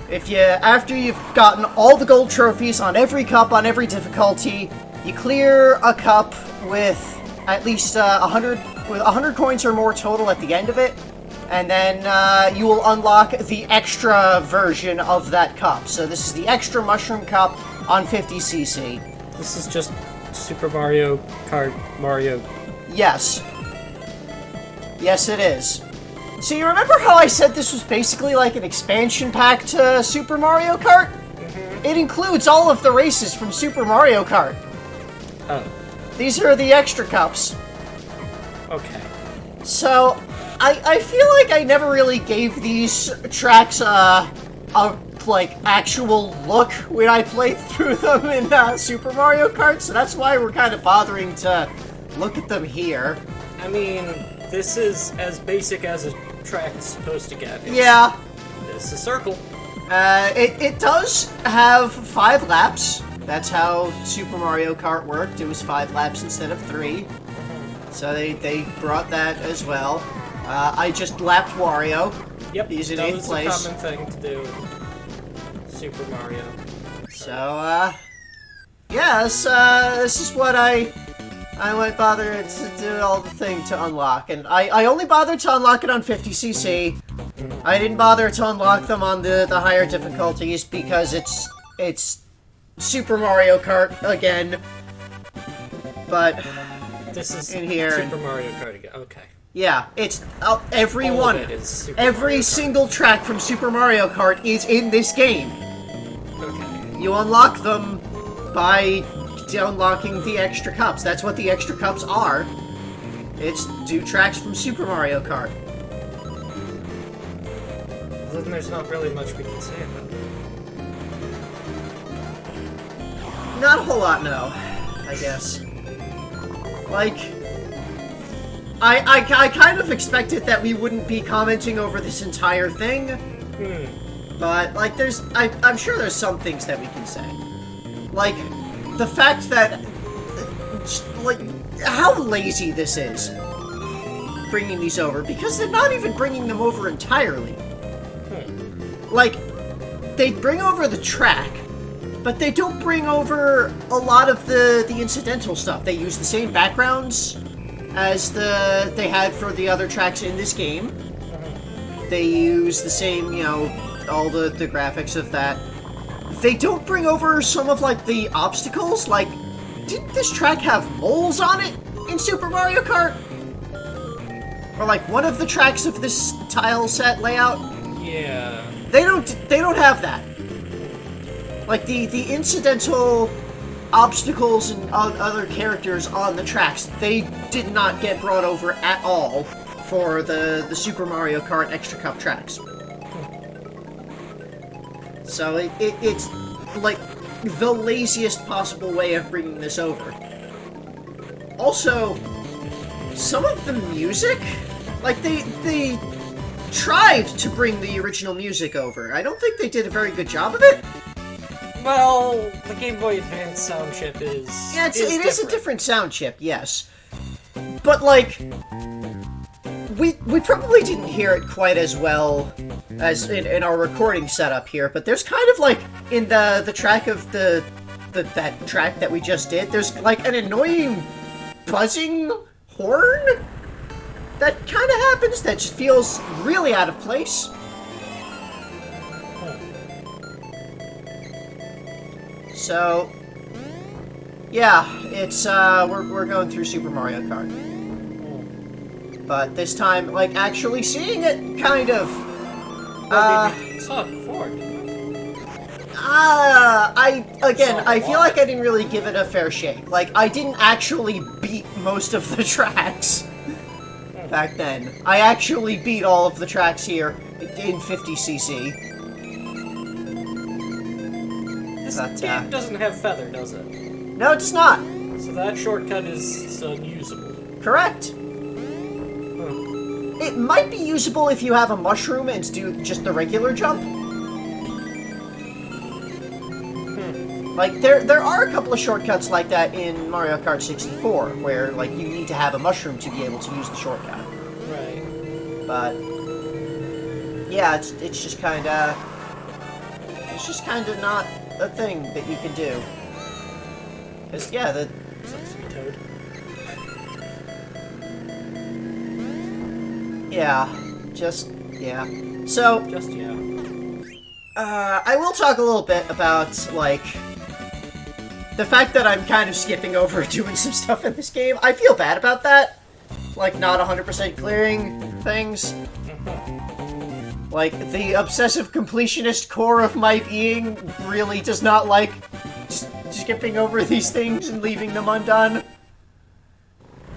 if you, after you've gotten all the gold trophies on every cup, on every difficulty, you clear a cup with at least 100 coins or more total at the end of it, and then you will unlock the extra version of that cup. So this is the extra mushroom cup on 50cc. This is just Super Mario Kart Mario. Yes. Yes, it is. So you remember how I said this was basically like an expansion pack to Super Mario Kart? Mm-hmm. It includes all of the races from Super Mario Kart. Oh. These are the extra cups. Okay. So, I feel like I never really gave these tracks a like, actual look when I played through them in Super Mario Kart, so that's why we're kind of bothering to look at them here. I mean, this is as basic as a track is supposed to get. Yeah. It's a circle. It does have 5 laps. That's how Super Mario Kart worked. It was 5 laps instead of 3. So they brought that as well. I just lapped Wario. Yep, He's in that 8th was place. a common thing to do in Super Mario. So, yes, this is what I went bother to do all the thing to unlock. And I only bothered to unlock it on 50cc. I didn't bother to unlock them on the higher difficulties because it's Super Mario Kart again, but this is in here Super Mario Kart again. Okay. Yeah, it's every All one. of it is Super Every Mario Kart. single track from Super Mario Kart is in this game. Okay. You unlock them by unlocking the extra cups. That's what the extra cups are. It's 2 tracks from Super Mario Kart. Well, then there's not really much we can say about it. Not a whole lot, no. I guess. Like, I kind of expected that we wouldn't be commenting over this entire thing. But, like, I'm sure there's some things that we can say. Like, the fact that, like, how lazy this is, bringing these over, because they're not even bringing them over entirely. Like, they bring over the track, but they don't bring over a lot of the incidental stuff. They use the same backgrounds as they had for the other tracks in this game. They use the same, you know, all the graphics of that. They don't bring over some of, like, the obstacles. Like, didn't this track have moles on it in Super Mario Kart? Or, like, one of the tracks of this tile set layout? Yeah. They don't have that. Like, the incidental obstacles and other characters on the tracks, they did not get brought over at all for the Super Mario Kart Extra Cup tracks. So it's, like, the laziest possible way of bringing this over. Also, some of the music, like, they tried to bring the original music over. I don't think they did a very good job of it. Well, the Game Boy Advance sound chip is... Yeah, it is a different sound chip, yes. But, like, we probably didn't hear it quite as well as in our recording setup here, but there's kind of, like, in the track of that track that we just did, there's, like, an annoying buzzing horn that kind of happens that just feels really out of place. So, yeah, it's, we're going through Super Mario Kart. But this time, like, actually seeing it, kind of. Well, we saw it before, didn't we? I feel like I didn't really give it a fair shake. Like, I didn't actually beat most of the tracks back then. I actually beat all of the tracks here in 50cc. This game doesn't have feather, does it? No, it does not. So that shortcut is unusable. Correct. It might be usable if you have a mushroom and do just the regular jump. Like, there are a couple of shortcuts like that in Mario Kart 64, where, like, you need to have a mushroom to be able to use the shortcut. Right. But, yeah, it's just kinda not a thing that you can do. Because, yeah, Toad. yeah. So, I will talk a little bit about, like, the fact that I'm kind of skipping over doing some stuff in this game. I feel bad about that. Like, not 100% clearing things. Like, the obsessive completionist core of my being really does not like skipping over these things and leaving them undone.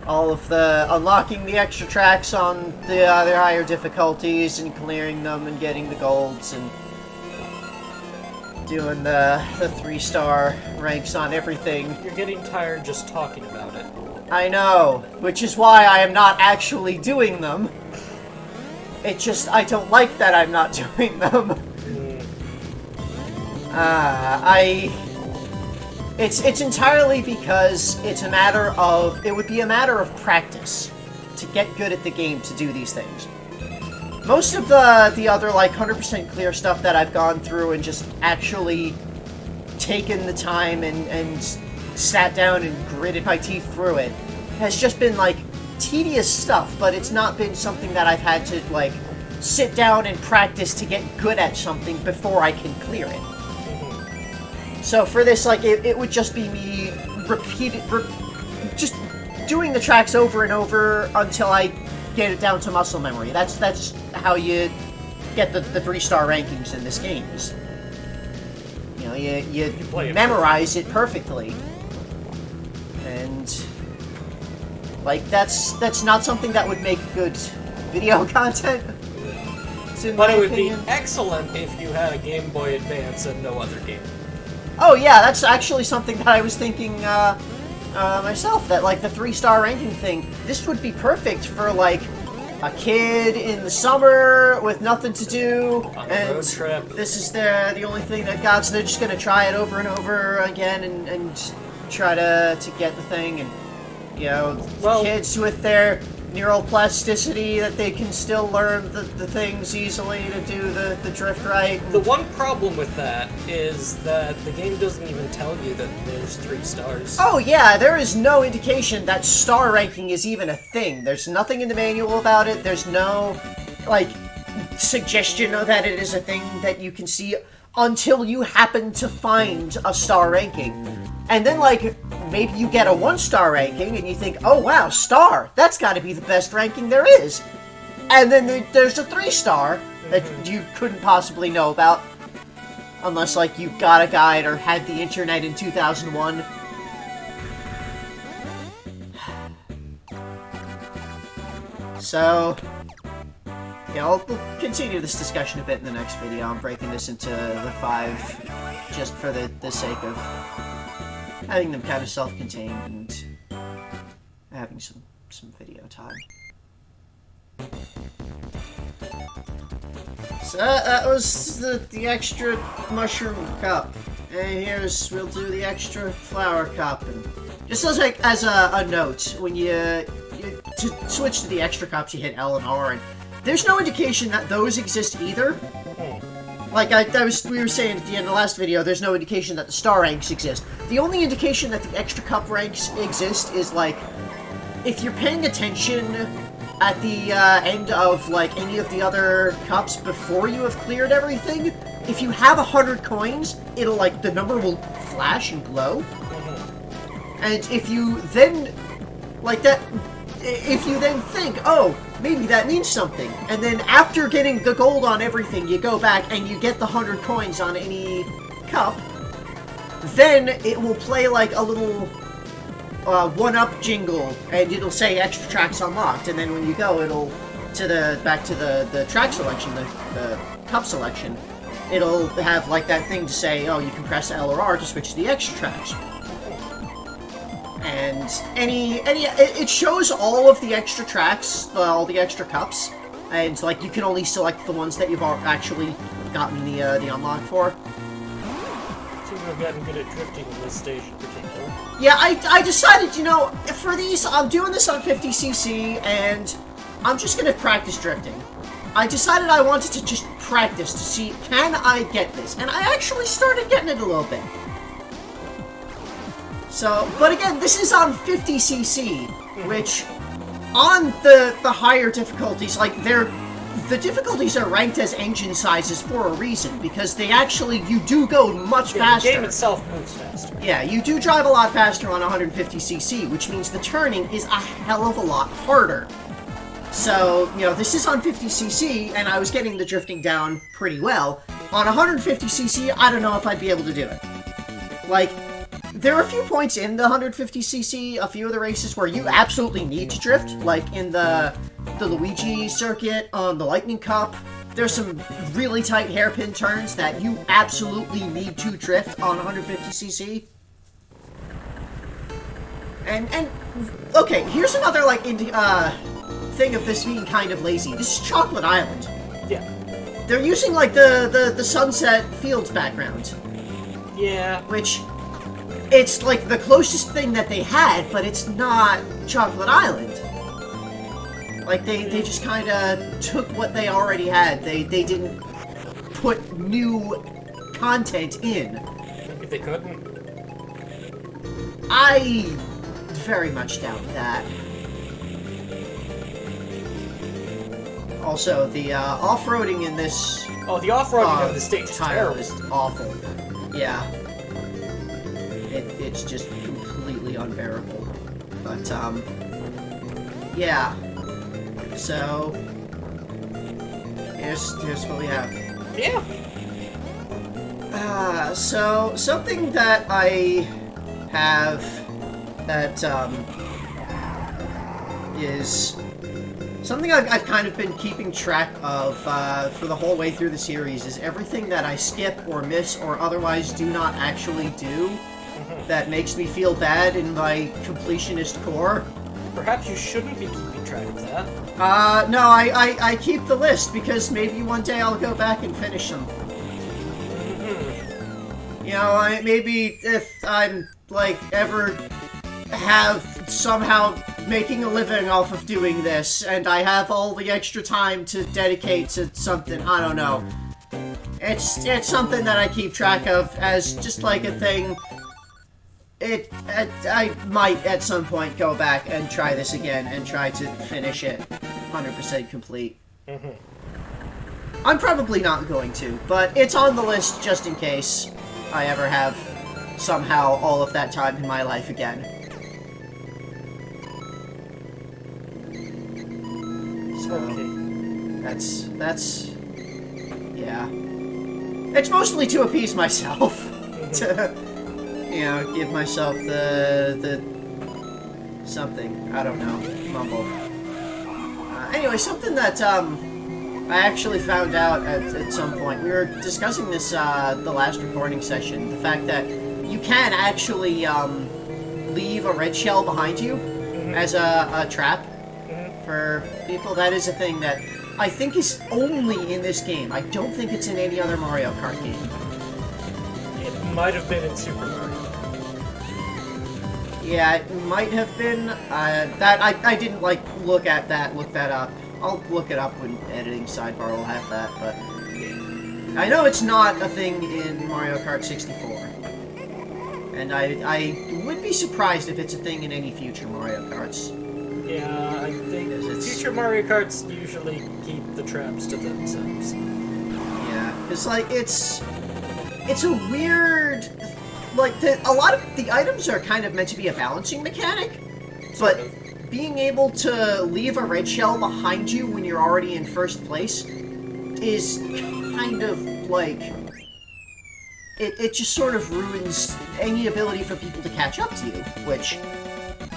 All of the unlocking the extra tracks on the other higher difficulties and clearing them and getting the golds and doing the 3-star ranks on everything. You're getting tired just talking about it. I know, which is why I am not actually doing them. It just, I don't like that I'm not doing them. It's entirely because it's a matter of, it would be a matter of practice to get good at the game to do these things. Most of the other, like, 100% clear stuff that I've gone through and just actually taken the time and sat down and gritted my teeth through it has just been, like, tedious stuff, but it's not been something that I've had to, like, sit down and practice to get good at something before I can clear it. So for this, like, it would just be me just doing the tracks over and over until I get it down to muscle memory. That's how you get the 3-star rankings in this game. You know, you memorize it perfectly. And, like, that's not something that would make good video content. But it would be excellent if you had a Game Boy Advance and no other game. Oh yeah, that's actually something that I was thinking myself, that, like, the 3-star ranking thing, this would be perfect for, like, a kid in the summer with nothing to do, on a road trip. This is the only thing they've got, so they're just gonna try it over and over again and try to get the thing, and, you know, kids with their neuroplasticity that they can still learn the things easily to do the drift right. The one problem with that is that the game doesn't even tell you that there's 3 stars. Oh yeah, there is no indication that star ranking is even a thing. There's nothing in the manual about it. There's no, like, suggestion that it is a thing that you can see until you happen to find a star ranking. And then, like, maybe you get a 1-star ranking and you think, oh wow, star, that's gotta be the best ranking there is. And then there's a 3-star that you couldn't possibly know about. Unless, like, you got a guide or had the internet in 2001. So, yeah, we'll continue this discussion a bit in the next video. I'm breaking this into the 5 just for the sake of having them kind of self-contained and having some video time. So that was the extra mushroom cup. And we'll do the extra flower cup. And just as a note, when to switch to the extra cups, you hit L and R, and there's no indication that those exist either. Like we were saying at the end of the last video, there's no indication that the star ranks exist. The only indication that the extra cup ranks exist is, like, if you're paying attention at the end of, like, any of the other cups before you have cleared everything, if you have 100 coins, it'll, like, the number will flash and glow. And if you then, like that, if you then think, oh, maybe that means something, and then after getting the gold on everything, you go back and you get the 100 coins on any cup, then it will play like a little one-up jingle, and it'll say extra tracks unlocked, and then when you go, it'll back to the track selection, the cup selection, it'll have like that thing to say, oh, you can press L or R to switch to the extra tracks. And it shows all of the extra tracks, all the extra cups, and like you can only select the ones that you've actually gotten the unlock for. Seems to have gotten good at drifting in this stage in particular. Yeah, I decided, you know, for these, I'm doing this on 50cc, and I'm just gonna practice drifting. I decided I wanted to just practice to see, can I get this? And I actually started getting it a little bit. So, but again, this is on 50cc, which, on the higher difficulties, like, the difficulties are ranked as engine sizes for a reason, because they actually, you do go much faster. The game itself moves faster. Yeah, you do drive a lot faster on 150cc, which means the turning is a hell of a lot harder. So, you know, this is on 50cc, and I was getting the drifting down pretty well. On 150cc, I don't know if I'd be able to do it. Like, there are a few points in the 150cc, a few of the races, where you absolutely need to drift, like in the Luigi Circuit, on the Lightning Cup. There's some really tight hairpin turns that you absolutely need to drift on 150cc. And okay, here's another, like, thing of this being kind of lazy. This is Chocolate Island. Yeah. They're using, like, the Sunset Fields background. Yeah. Which, it's, like, the closest thing that they had, but it's not Chocolate Island. Like, they just kind of took what they already had. They didn't put new content in. Maybe they couldn't. I very much doubt that. Also, the off-roading in this... Oh, the off-roading of the stage is terrible. Is awful. Yeah. It's just completely unbearable. But, yeah. So, here's what we have. Yeah. So, something that I have that, is something I've kind of been keeping track of, for the whole way through the series is everything that I skip or miss or otherwise do not actually do that makes me feel bad in my completionist core. Perhaps you shouldn't be keeping track of that. No, I keep the list because maybe one day I'll go back and finish them. You know, maybe if I'm, like, ever have somehow making a living off of doing this, and I have all the extra time to dedicate to something, I don't know. It's something that I keep track of as just like a thing. I might at some point go back and try this again and try to finish it 100% complete. I'm probably not going to, but it's on the list just in case I ever have somehow all of that time in my life again. So, okay. That's yeah. It's mostly to appease myself, to, you know, give myself the something, I don't know, mumble. Anyway, something that, I actually found out at some point. We were discussing this, the last recording session, the fact that you can actually, leave a red shell behind you as a trap for people. That is a thing that I think is only in this game. I don't think it's in any other Mario Kart game. It might have been in Super Mario. Yeah, it might have been. That I didn't like look that up. I'll look it up when editing sidebar will have that, but I know it's not a thing in Mario Kart 64. And I would be surprised if it's a thing in any future Mario Karts. Yeah, I think future Mario Karts usually keep the traps to themselves. Yeah, it's like, it's a weird, like, a lot of the items are kind of meant to be a balancing mechanic, but being able to leave a red shell behind you when you're already in first place is kind of, like, it just sort of ruins any ability for people to catch up to you, which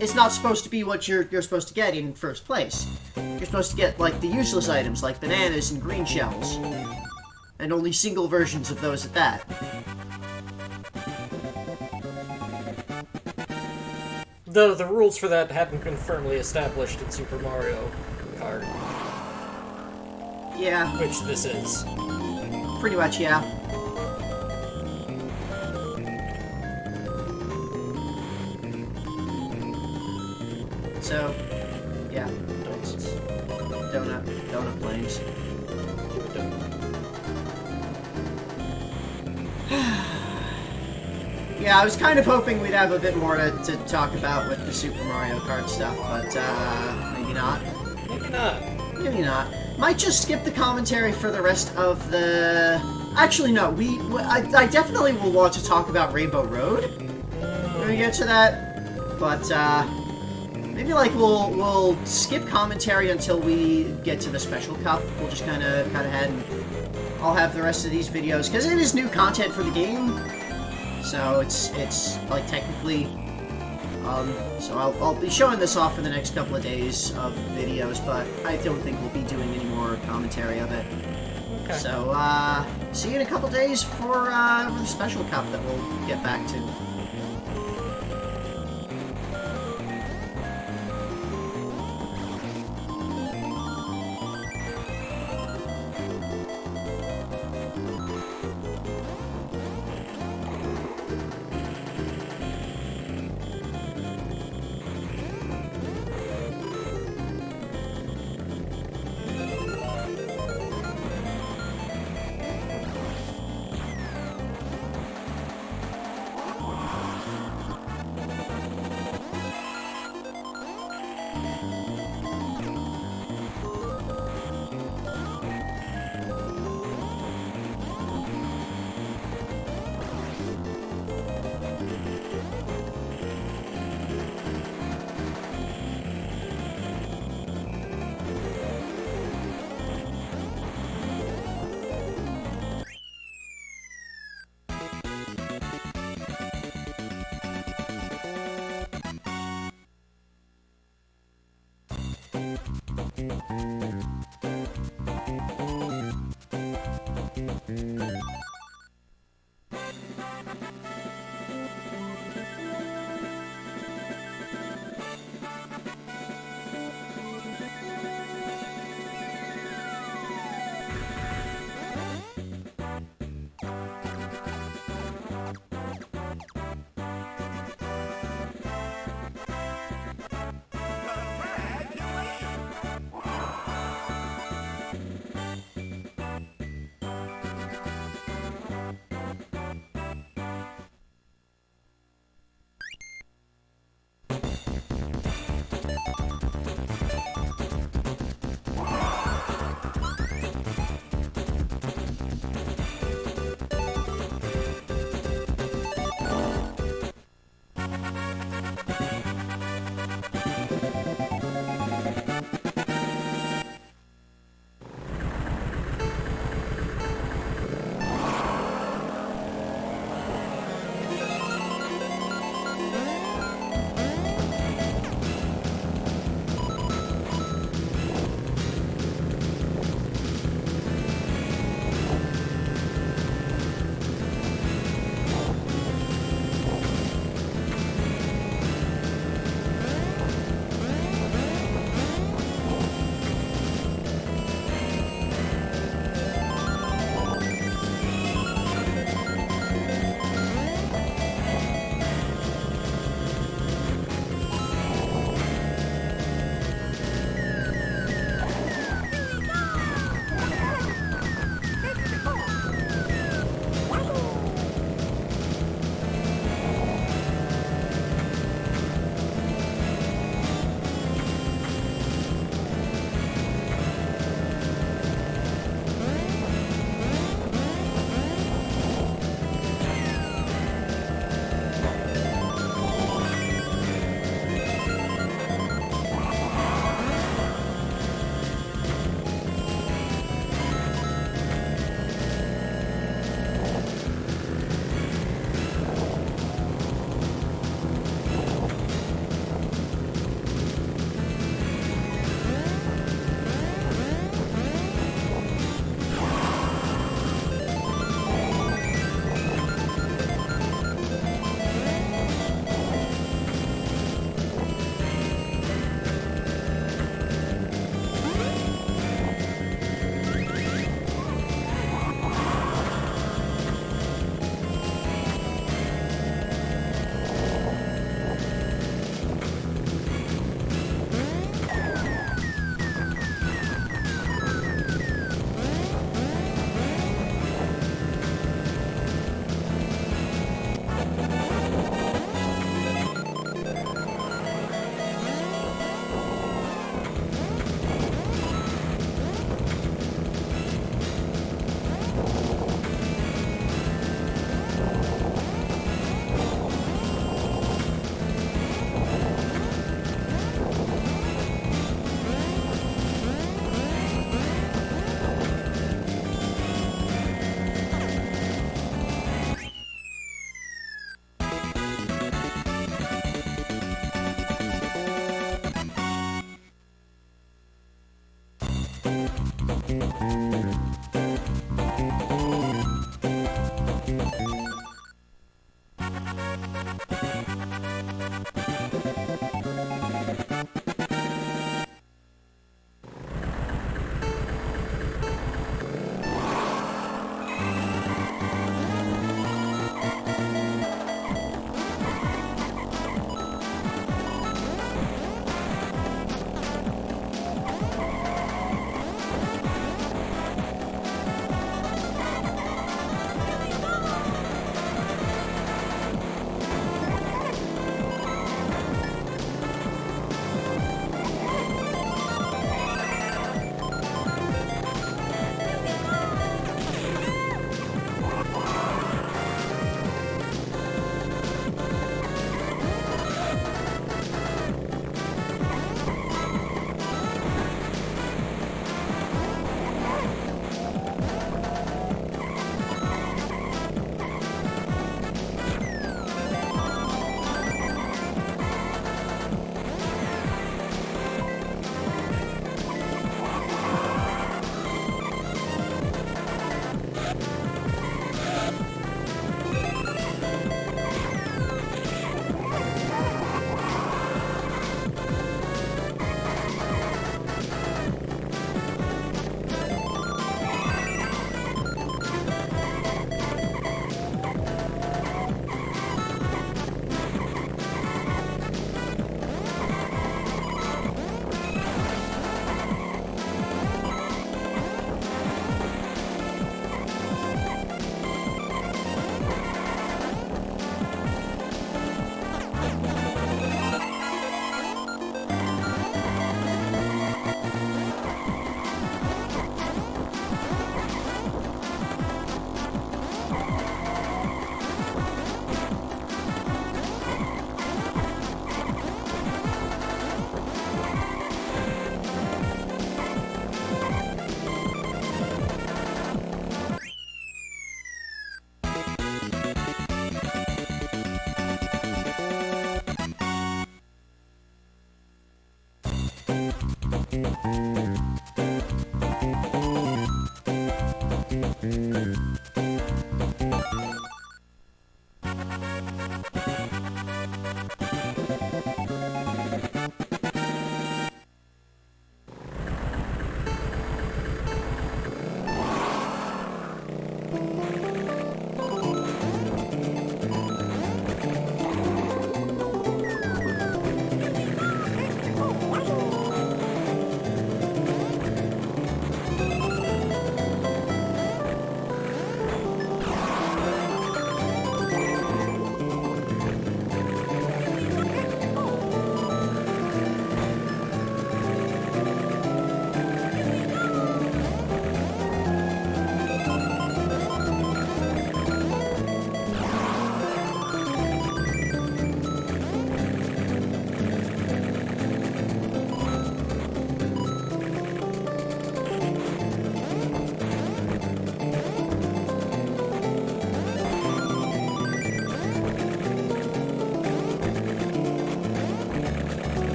is not supposed to be what you're supposed to get in first place. You're supposed to get, like, the useless items, like bananas and green shells. And only single versions of those at that. Though the rules for that haven't been firmly established in Super Mario Kart, Yeah, which this is. pretty much, yeah. So, yeah, donut flames. Yeah, I was kind of hoping we'd have a bit more to talk about with the Super Mario Kart stuff, but maybe not. Maybe not. Maybe not. Might just skip the commentary for the rest of the... Actually, no. I definitely will want to talk about Rainbow Road when we get to that, but maybe like we'll skip commentary until we get to the Special Cup. We'll just kind of head, and I'll have the rest of these videos because it is new content for the game. So it's like technically, so I'll be showing this off for the next couple of days of videos, but I don't think we'll be doing any more commentary of it. Okay. So, see you in a couple days for the Special Cup that we'll get back to.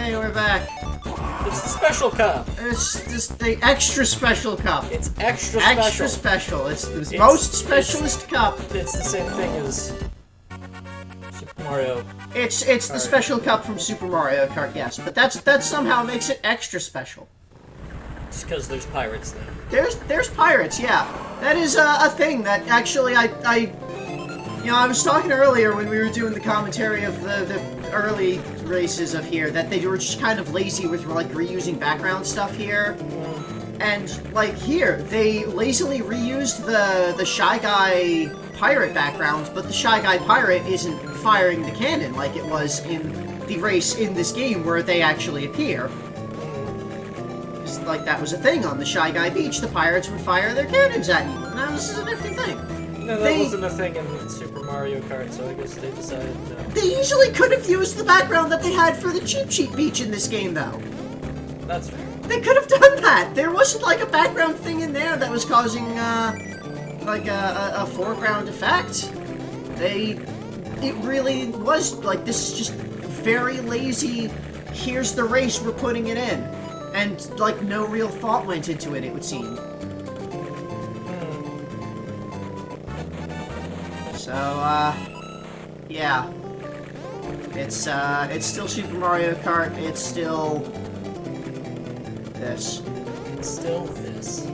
Hey, we're back. It's the special cup. It's just the extra special cup. It's extra special. Extra special. It's the most specialist cup. It's the same thing as Super Mario. It's the special cup from Super Mario Kart, yes. But that somehow makes it extra special. It's because there's pirates there. There's pirates, yeah. That is a thing that actually I was talking earlier when we were doing the commentary of the early races of here that they were just kind of lazy with like reusing background stuff here. And like here, they lazily reused the Shy Guy pirate background, but the Shy Guy pirate isn't firing the cannon like it was in the race in this game where they actually appear. Like that was a thing on the Shy Guy Beach. The pirates would fire their cannons at you. Now this is a different thing. No, that wasn't a thing in Super Mario Kart, so I guess they decided no. They easily could have used the background that they had for the Cheep-Cheep Beach in this game, though. That's fair. They could have done that. There wasn't like a background thing in there that was causing like a foreground effect. It really was like, this is just very lazy. Here's the race, we're putting it in. And, like, no real thought went into it, it would seem. So, yeah. It's still Super Mario Kart, it's still this. It's still this.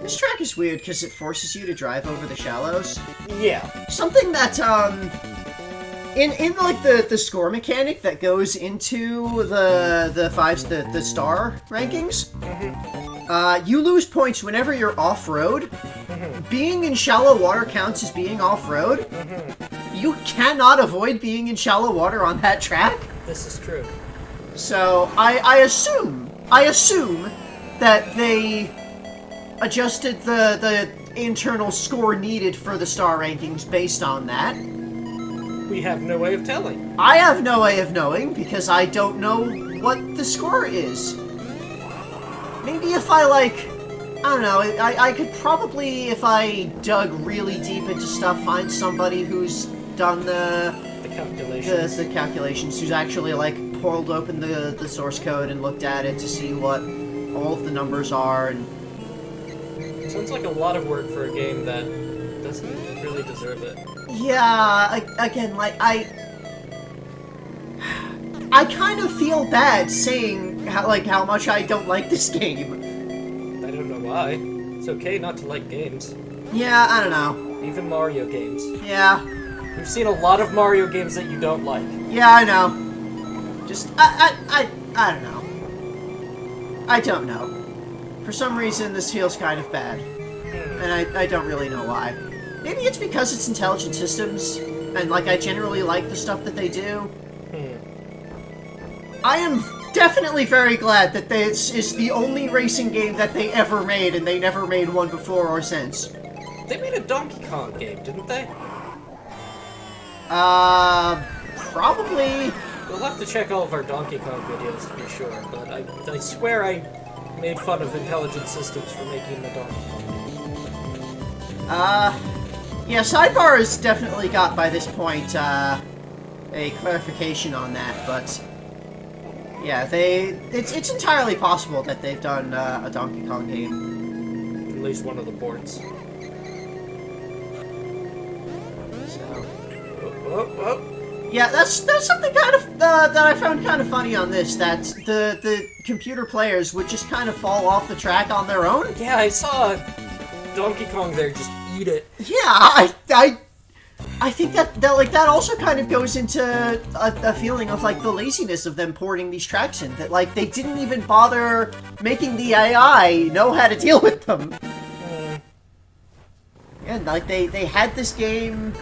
This track is weird because it forces you to drive over the shallows. Yeah. Something that, in like the score mechanic that goes into the star rankings, you lose points whenever you're off-road. Being in shallow water counts as being off-road. You cannot avoid being in shallow water on that track. This is true. So I assume that they adjusted the internal score needed for the star rankings based on that. We have no way of telling. I have no way of knowing, because I don't know what the score is. Maybe if I, like, I don't know, I could probably, if I dug really deep into stuff, find somebody who's done the calculations. The calculations, who's actually, like, pulled open the source code and looked at it to see what all of the numbers are. And sounds like a lot of work for a game that doesn't really deserve it. Yeah, again, like, I kind of feel bad saying how much I don't like this game. I don't know why. It's okay not to like games. Yeah, I don't know. Even Mario games. Yeah. We've seen a lot of Mario games that you don't like. Yeah, I know. Just, I don't know. I don't know. For some reason, this feels kind of bad. And I don't really know why. Maybe it's because it's Intelligent Systems, and, like, I generally like the stuff that they do. I am definitely very glad that this is the only racing game that they ever made, and they never made one before or since. They made a Donkey Kong game, didn't they? Probably. We'll have to check all of our Donkey Kong videos to be sure, but I swear I made fun of Intelligent Systems for making the Donkey Kong game. Yeah, Sidebar has definitely got, by this point, a clarification on that, but yeah, it's entirely possible that they've done a Donkey Kong game. At least one of the ports. So, oh. Yeah, that's something kind of that I found kind of funny on this, that the computer players would just kind of fall off the track on their own. Yeah, I saw Donkey Kong there just eat it. Yeah, I think that also kind of goes into a feeling of, like, the laziness of them porting these tracks in. That, like, they didn't even bother making the AI know how to deal with them. And, like, they had this game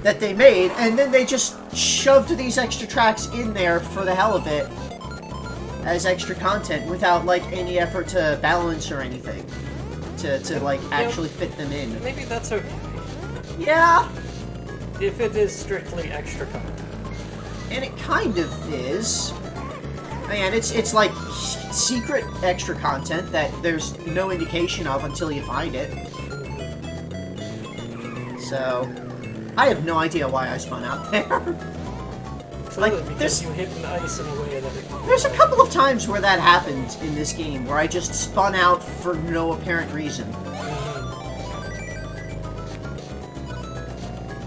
that they made, and then they just shoved these extra tracks in there for the hell of it as extra content without, like, any effort to balance or anything. To like, actually fit them in. Maybe that's okay. Yeah. If it is strictly extra content. And it kind of is. Man, it's like secret extra content that there's no indication of until you find it. So, I have no idea why I spun out there. Clearly, Like, because you hit an ice in a way that it... There's a couple of times where that happened in this game, where I just spun out for no apparent reason.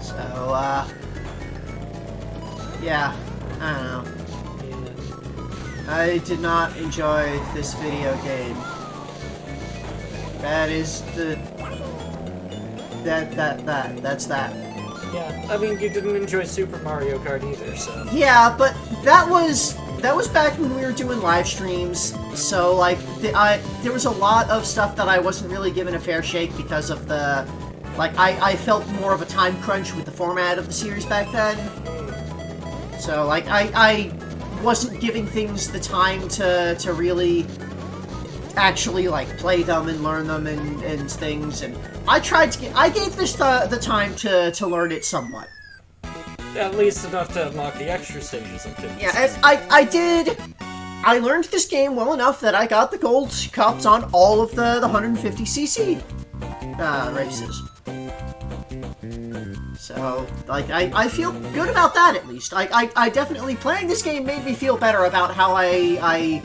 So, yeah, I don't know. Yeah. I did not enjoy this video game. That is the... That's that. Yeah, I mean, you didn't enjoy Super Mario Kart either, so... Yeah, but that was back when we were doing live streams, so, like, there was a lot of stuff that I wasn't really given a fair shake because of the... Like, I felt more of a time crunch with the format of the series back then. So, like, I wasn't giving things the time to really actually, like, play them and learn them and things, and I gave this the time to learn it somewhat. At least enough to unlock the extra stages and things. Yeah, and I learned this game well enough that I got the gold cups on all of the 150cc races. So, like, I feel good about that, at least. I definitely, playing this game made me feel better about how I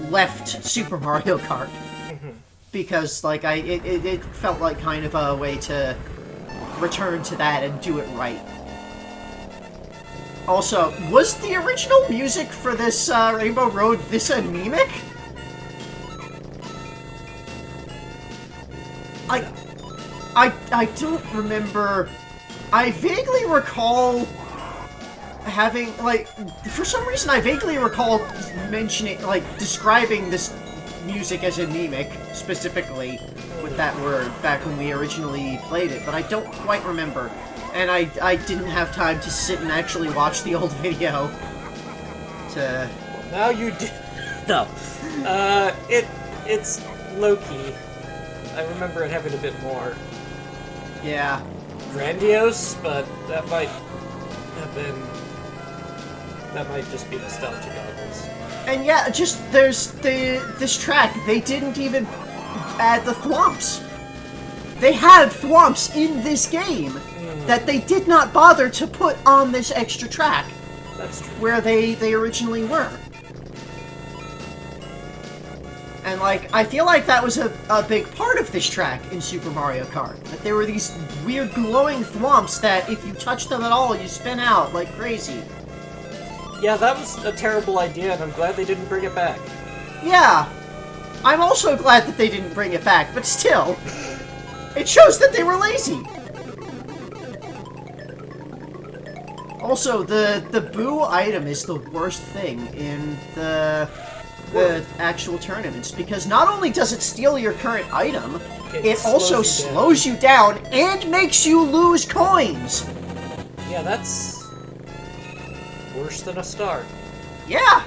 left Super Mario Kart. Because, like, it felt like kind of a way to return to that and do it right. Also, was the original music for this Rainbow Road this anemic? I don't remember. I vaguely recall having, like, for some reason I vaguely recall mentioning, like, describing this music as anemic, specifically, with that word, back when we originally played it, but I don't quite remember. And I didn't have time to sit and actually watch the old video to... Now you do... No. It's low-key. I remember it having a bit more... Yeah. Grandiose, but that might have been... That might just be nostalgia goggles. And yeah, just, there's this track, they didn't even add the thwomps. They had thwomps in this game that they did not bother to put on this extra track. That's true. Where they originally were. And, like, I feel like that was a big part of this track in Super Mario Kart. That there were these weird glowing thwomps that if you touch them at all, you spin out like crazy. Yeah, that was a terrible idea, and I'm glad they didn't bring it back. Yeah. I'm also glad that they didn't bring it back, but still. It shows that they were lazy. Also, the boo item is the worst thing in the actual tournaments, because not only does it steal your current item, it also slows you down and makes you lose coins. Yeah, that's worse than a star. Yeah.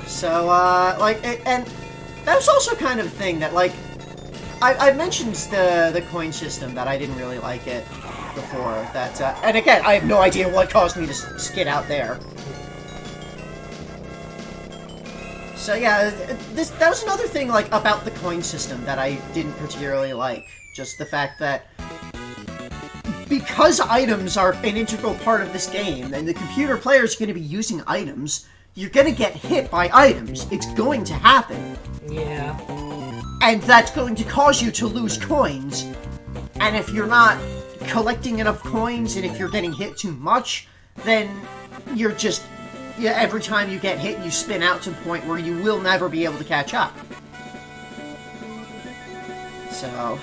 So, like, and that was also kind of a thing that, like, I mentioned the coin system, that I didn't really like it before. That, and again, I have no idea what caused me to skid out there. So yeah, that was another thing, like, about the coin system that I didn't particularly like. Just the fact that because items are an integral part of this game, and the computer player is going to be using items, you're going to get hit by items. It's going to happen. Yeah. And that's going to cause you to lose coins. And if you're not collecting enough coins, and if you're getting hit too much, then you're just... Yeah, every time you get hit, you spin out to the point where you will never be able to catch up. So...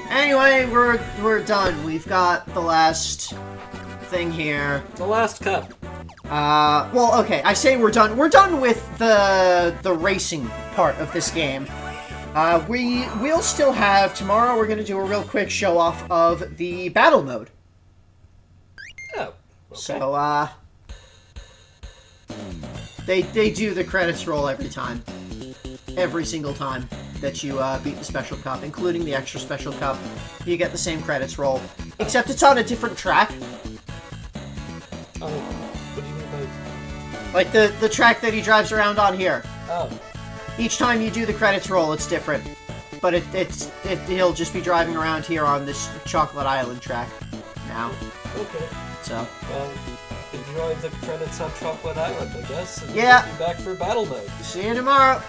Anyway, we're done. We've got the last thing here. The last cup. Well, okay, I say we're done. We're done with the racing part of this game. We'll still have... Tomorrow we're gonna do a real quick show-off of the battle mode. Oh, okay. So, They do the credits roll every time. Every single time that you beat the special cup, including the extra special cup, you get the same credits roll. Except it's on a different track. Oh, what do you mean by... Like the track that he drives around on here. Oh. Each time you do the credits roll, it's different. But he'll just be driving around here on this Chocolate Island track. now. Okay. So. Well, enjoy the credits on Chocolate Island, I guess. And Yeah. we'll be back for battle mode. See you tomorrow.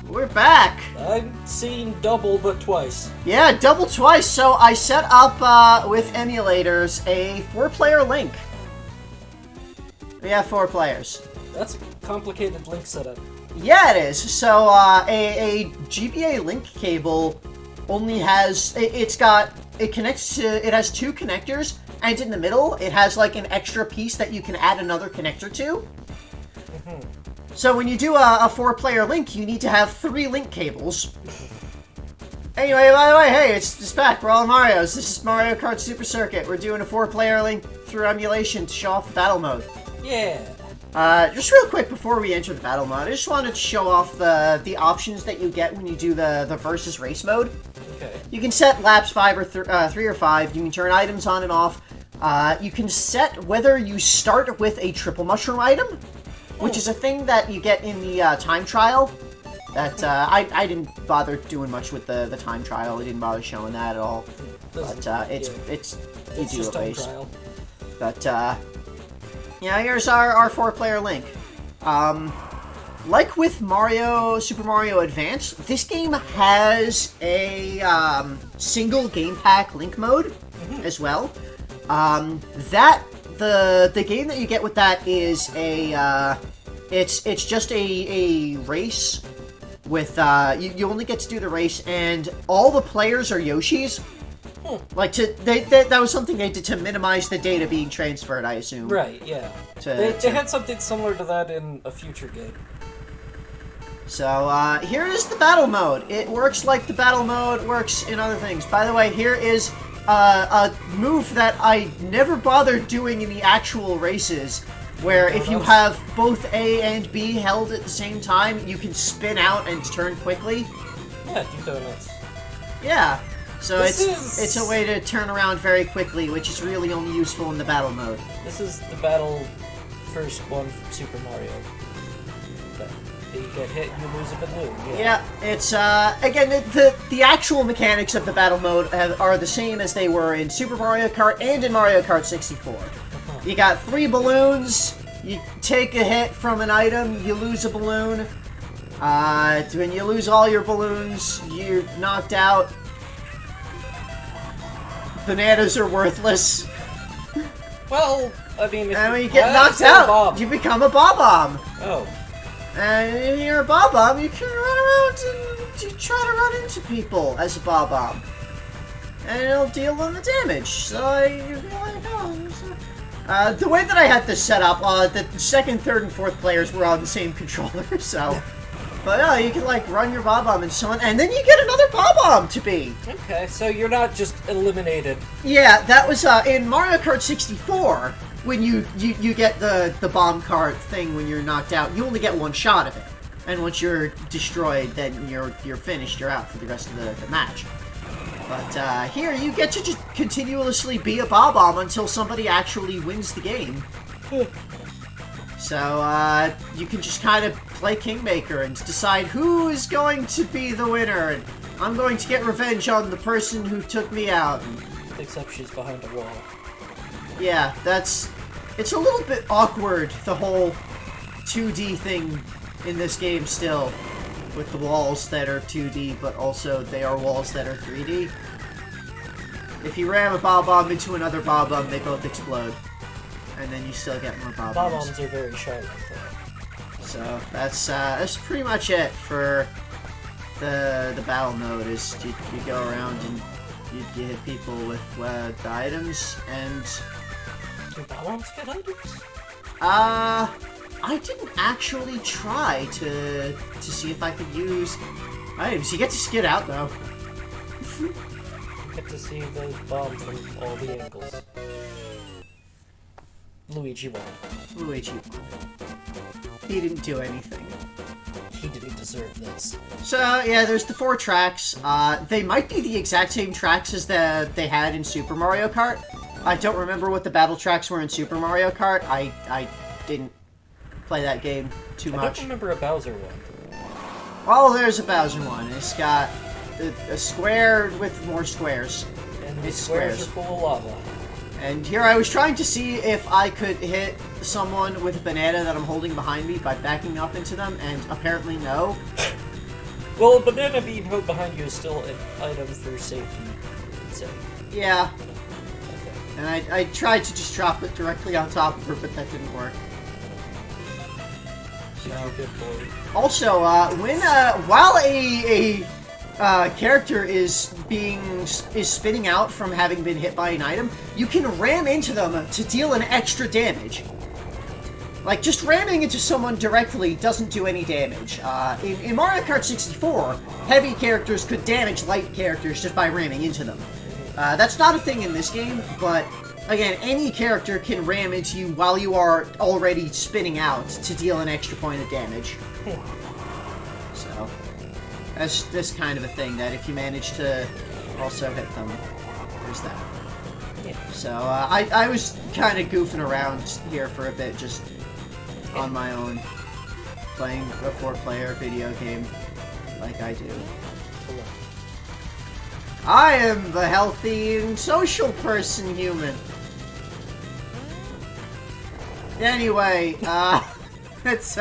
We're back! I've seen double but twice. Yeah, double twice. So I set up with emulators a 4-player link. We have 4 players. That's a complicated link setup. Yeah, it is. So a GBA link cable only has it has 2 connectors, and in the middle it has like an extra piece that you can add another connector to. So when you do a 4-player link, you need to have 3 link cables. Anyway, by the way, hey, it's back. We're all Marios. This is Mario Kart Super Circuit. We're doing a 4-player link through emulation to show off the battle mode. Yeah. Just real quick before we enter the battle mode, I just wanted to show off the options that you get when you do the versus race mode. Okay. You can set laps 5 or 3 or 5. You can turn items on and off. You can set whether you start with a triple mushroom item, which is a thing that you get in the time trial. That I didn't bother doing much with the time trial. I didn't bother showing that at all. But it's you do just it time ways. trial. But yeah, here's our 4-player link. like with Super Mario Advance, this game has a single game pack link mode as well. The game that you get with that is it's just a race with you only get to do the race, and all the players are Yoshis. Like that was something they did to minimize the data being transferred, I assume. Right, yeah. They had something similar to that in a future game. So, here is the battle mode. It works like the battle mode works in other things. By the way, here is a move that I never bothered doing in the actual races, where if you have both A and B held at the same time, you can spin out and turn quickly. Yeah, do donuts. Yeah. So it's a way to turn around very quickly, which is really only useful in the battle mode. This is the battle first one from Super Mario. You get hit, you lose a balloon. Yeah, it's again the actual mechanics of the battle mode are the same as they were in Super Mario Kart and in Mario Kart 64. You got 3 balloons. You take a hit from an item, you lose a balloon. When you lose all your balloons, you're knocked out. Bananas are worthless. Well, I mean, and when you get knocked out, you become a Bob-omb. Oh. And if you're a Bob-omb, you can run around and you try to run into people as a Bob-omb. And it'll deal them the damage. So you'll be like, oh. The way that I had this set up, the second, third, and fourth players were on the same controller, so... But you can like run your Bob-omb and so on, and then you get another Bob-omb to be. Okay, so you're not just eliminated. Yeah, that was in Mario Kart 64. When you get the bomb cart thing when you're knocked out, you only get one shot of it, and once you're destroyed, then you're finished. You're out for the rest of the match. But here you get to just continuously be a Bob-omb until somebody actually wins the game. So, you can just kind of play Kingmaker and decide who is going to be the winner, and I'm going to get revenge on the person who took me out. Except she's behind a wall. Yeah, it's a little bit awkward, the whole 2D thing in this game still, with the walls that are 2D, but also they are walls that are 3D. If you ram a Bob-omb into another Bob-omb, they both explode. And then you still get more Bob-ombs. Bob-ombs are very sharp, so that's pretty much it for the battle mode. Is you go around and you hit people with the items, and do Bob-ombs get items? I didn't actually try to see if I could use items. You get to skid out though. You get to see the bomb from all the angles. Luigi won. Luigi won. He didn't do anything. He didn't deserve this. So, yeah, there's the 4 tracks. They might be the exact same tracks as they had in Super Mario Kart. I don't remember what the battle tracks were in Super Mario Kart. I didn't play that game too much. I don't remember a Bowser one. Well, there's a Bowser one. It's got a square with more squares. And the squares are full of lava. And here I was trying to see if I could hit someone with a banana that I'm holding behind me by backing up into them, and apparently no. Well, a banana being held behind you is still an item for safety. Yeah. Okay. And I tried to just drop it directly on top of her, but that didn't work. So. Good boy. Also, while a character is spinning out from having been hit by an item, you can ram into them to deal an extra damage. Like, just ramming into someone directly doesn't do any damage. In Mario Kart 64, heavy characters could damage light characters just by ramming into them. That's not a thing in this game, but again, any character can ram into you while you are already spinning out to deal an extra point of damage. So, that's this kind of a thing that if you manage to also hit them, there's that. Yeah. So, I was kind of goofing around here for a bit, just on my own, playing a 4-player video game like I do. I am the healthy and social person human. Anyway, let's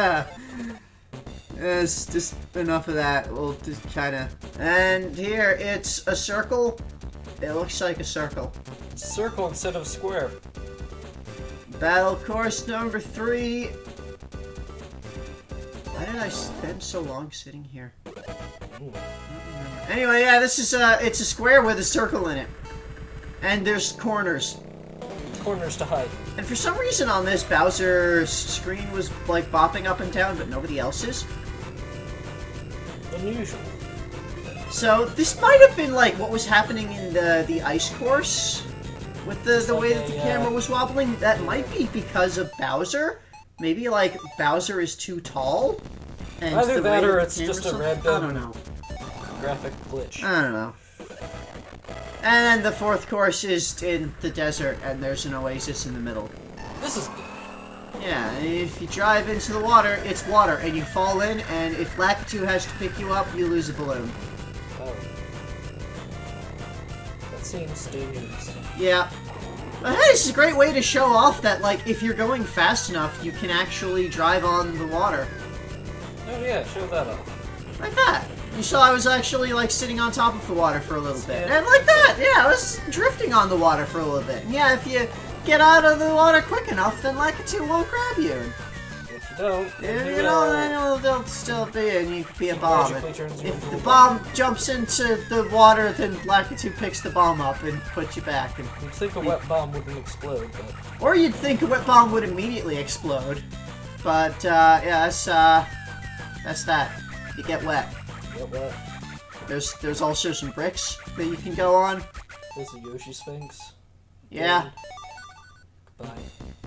It's just enough of that. We'll just kind of... And here, it's a circle. It looks like a circle. Circle instead of square. Battle course number 3. Why did I spend so long sitting here? Anyway, yeah, this is it's a square with a circle in it. And there's corners. Corners to hide. And for some reason on this, Bowser's screen was like bopping up and down, but nobody else's. Unusual. So this might have been like what was happening in the ice course with the way that the camera was wobbling. That might be because of Bowser. Maybe like Bowser is too tall. And Either that or it's just a random I don't know. graphic glitch. I don't know. And the 4th course is in the desert, and there's an oasis in the middle. This is... Yeah, and if you drive into the water, it's water, and you fall in, and if Lakitu has to pick you up, you lose a balloon. Oh. That seems dangerous. Yeah. But hey, this is a great way to show off that, like, if you're going fast enough, you can actually drive on the water. Oh yeah, show that off. Like that. You saw I was actually, like, sitting on top of the water for a little bit. Yeah. And like that, yeah, I was drifting on the water for a little bit. And yeah, if you get out of the water quick enough, then Lakitu won't grab you. If you don't, then You know, then they'll still be, and you could be a bomb. magically turns you If into the a bomb jumps into the water, then Lakitu picks the bomb up and puts you back. And You'd think a wet bomb wouldn't explode, but... or you'd think a wet bomb would immediately explode. But, yeah, that's that. You get wet. Get wet. There's also some bricks that you can go on. There's a Yoshi Sphinx. Yeah. Goodbye.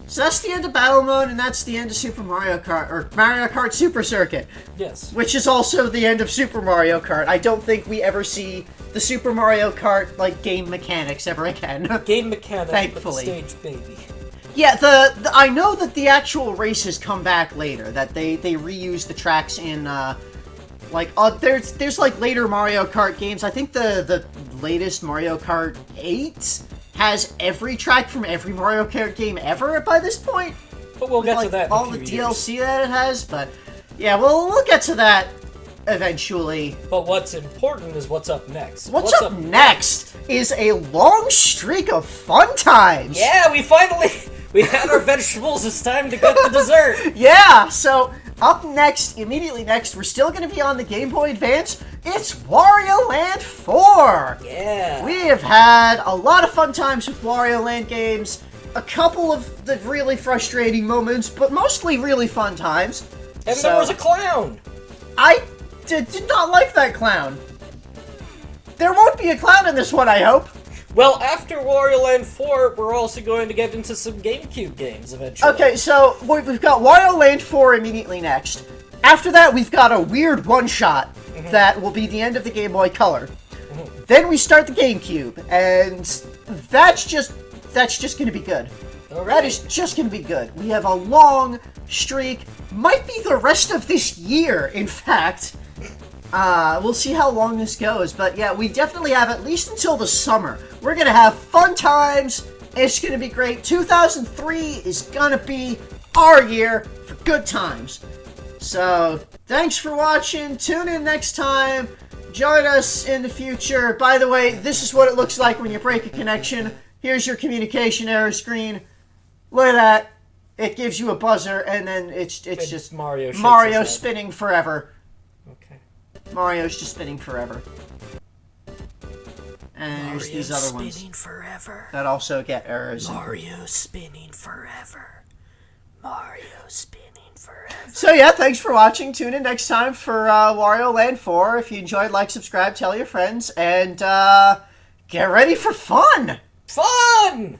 So that's the end of Battle Mode, and that's the end of Super Mario Kart, or Mario Kart Super Circuit. Yes. Which is also the end of Super Mario Kart. I don't think we ever see the Super Mario Kart, like, game mechanics ever again. Game mechanics, Thankfully. but stage baby. Yeah, the I know that the actual races come back later, that they reuse the tracks in, there's like later Mario Kart games. I think the latest Mario Kart 8 has every track from every Mario Kart game ever by this point. But we'll get to that in all a the few DLC years. that it has, but yeah, we'll get to that eventually. But what's important is what's up next. What's up next is a long streak of fun times. Yeah, we had our vegetables. It's time to get the dessert. Yeah, so up next, immediately next, we're still going to be on the Game Boy Advance. It's Wario Land 4. Yeah. We have had a lot of fun times with Wario Land games. A couple of the really frustrating moments, but mostly really fun times. And there was a clown. I did not like that clown. There won't be a clown in this one, I hope. Well, after Wario Land 4, we're also going to get into some GameCube games eventually. Okay, so we've got Wario Land 4 immediately next. After that, we've got a weird one-shot that will be the end of the Game Boy Color. Then we start the GameCube, and that's just going to be good. All right. That is just going to be good. We have a long streak. Might be the rest of this year, in fact. We'll see how long this goes, but yeah, we definitely have at least until the summer. We're gonna have fun times. It's gonna be great. 2003 is gonna be our year for good times. So, thanks for watching. Tune in next time. Join us in the future. By the way, this is what it looks like when you break a connection. Here's your communication error screen. Look at that. It gives you a buzzer, and then it's just Mario spinning forever. Okay. Mario's just spinning forever. And there's these other ones spinning forever. that also get errors. Mario spinning forever. Mario spinning forever. So yeah, thanks for watching. Tune in next time for Wario Land 4. If you enjoyed, like, subscribe, tell your friends, and get ready for fun! Fun!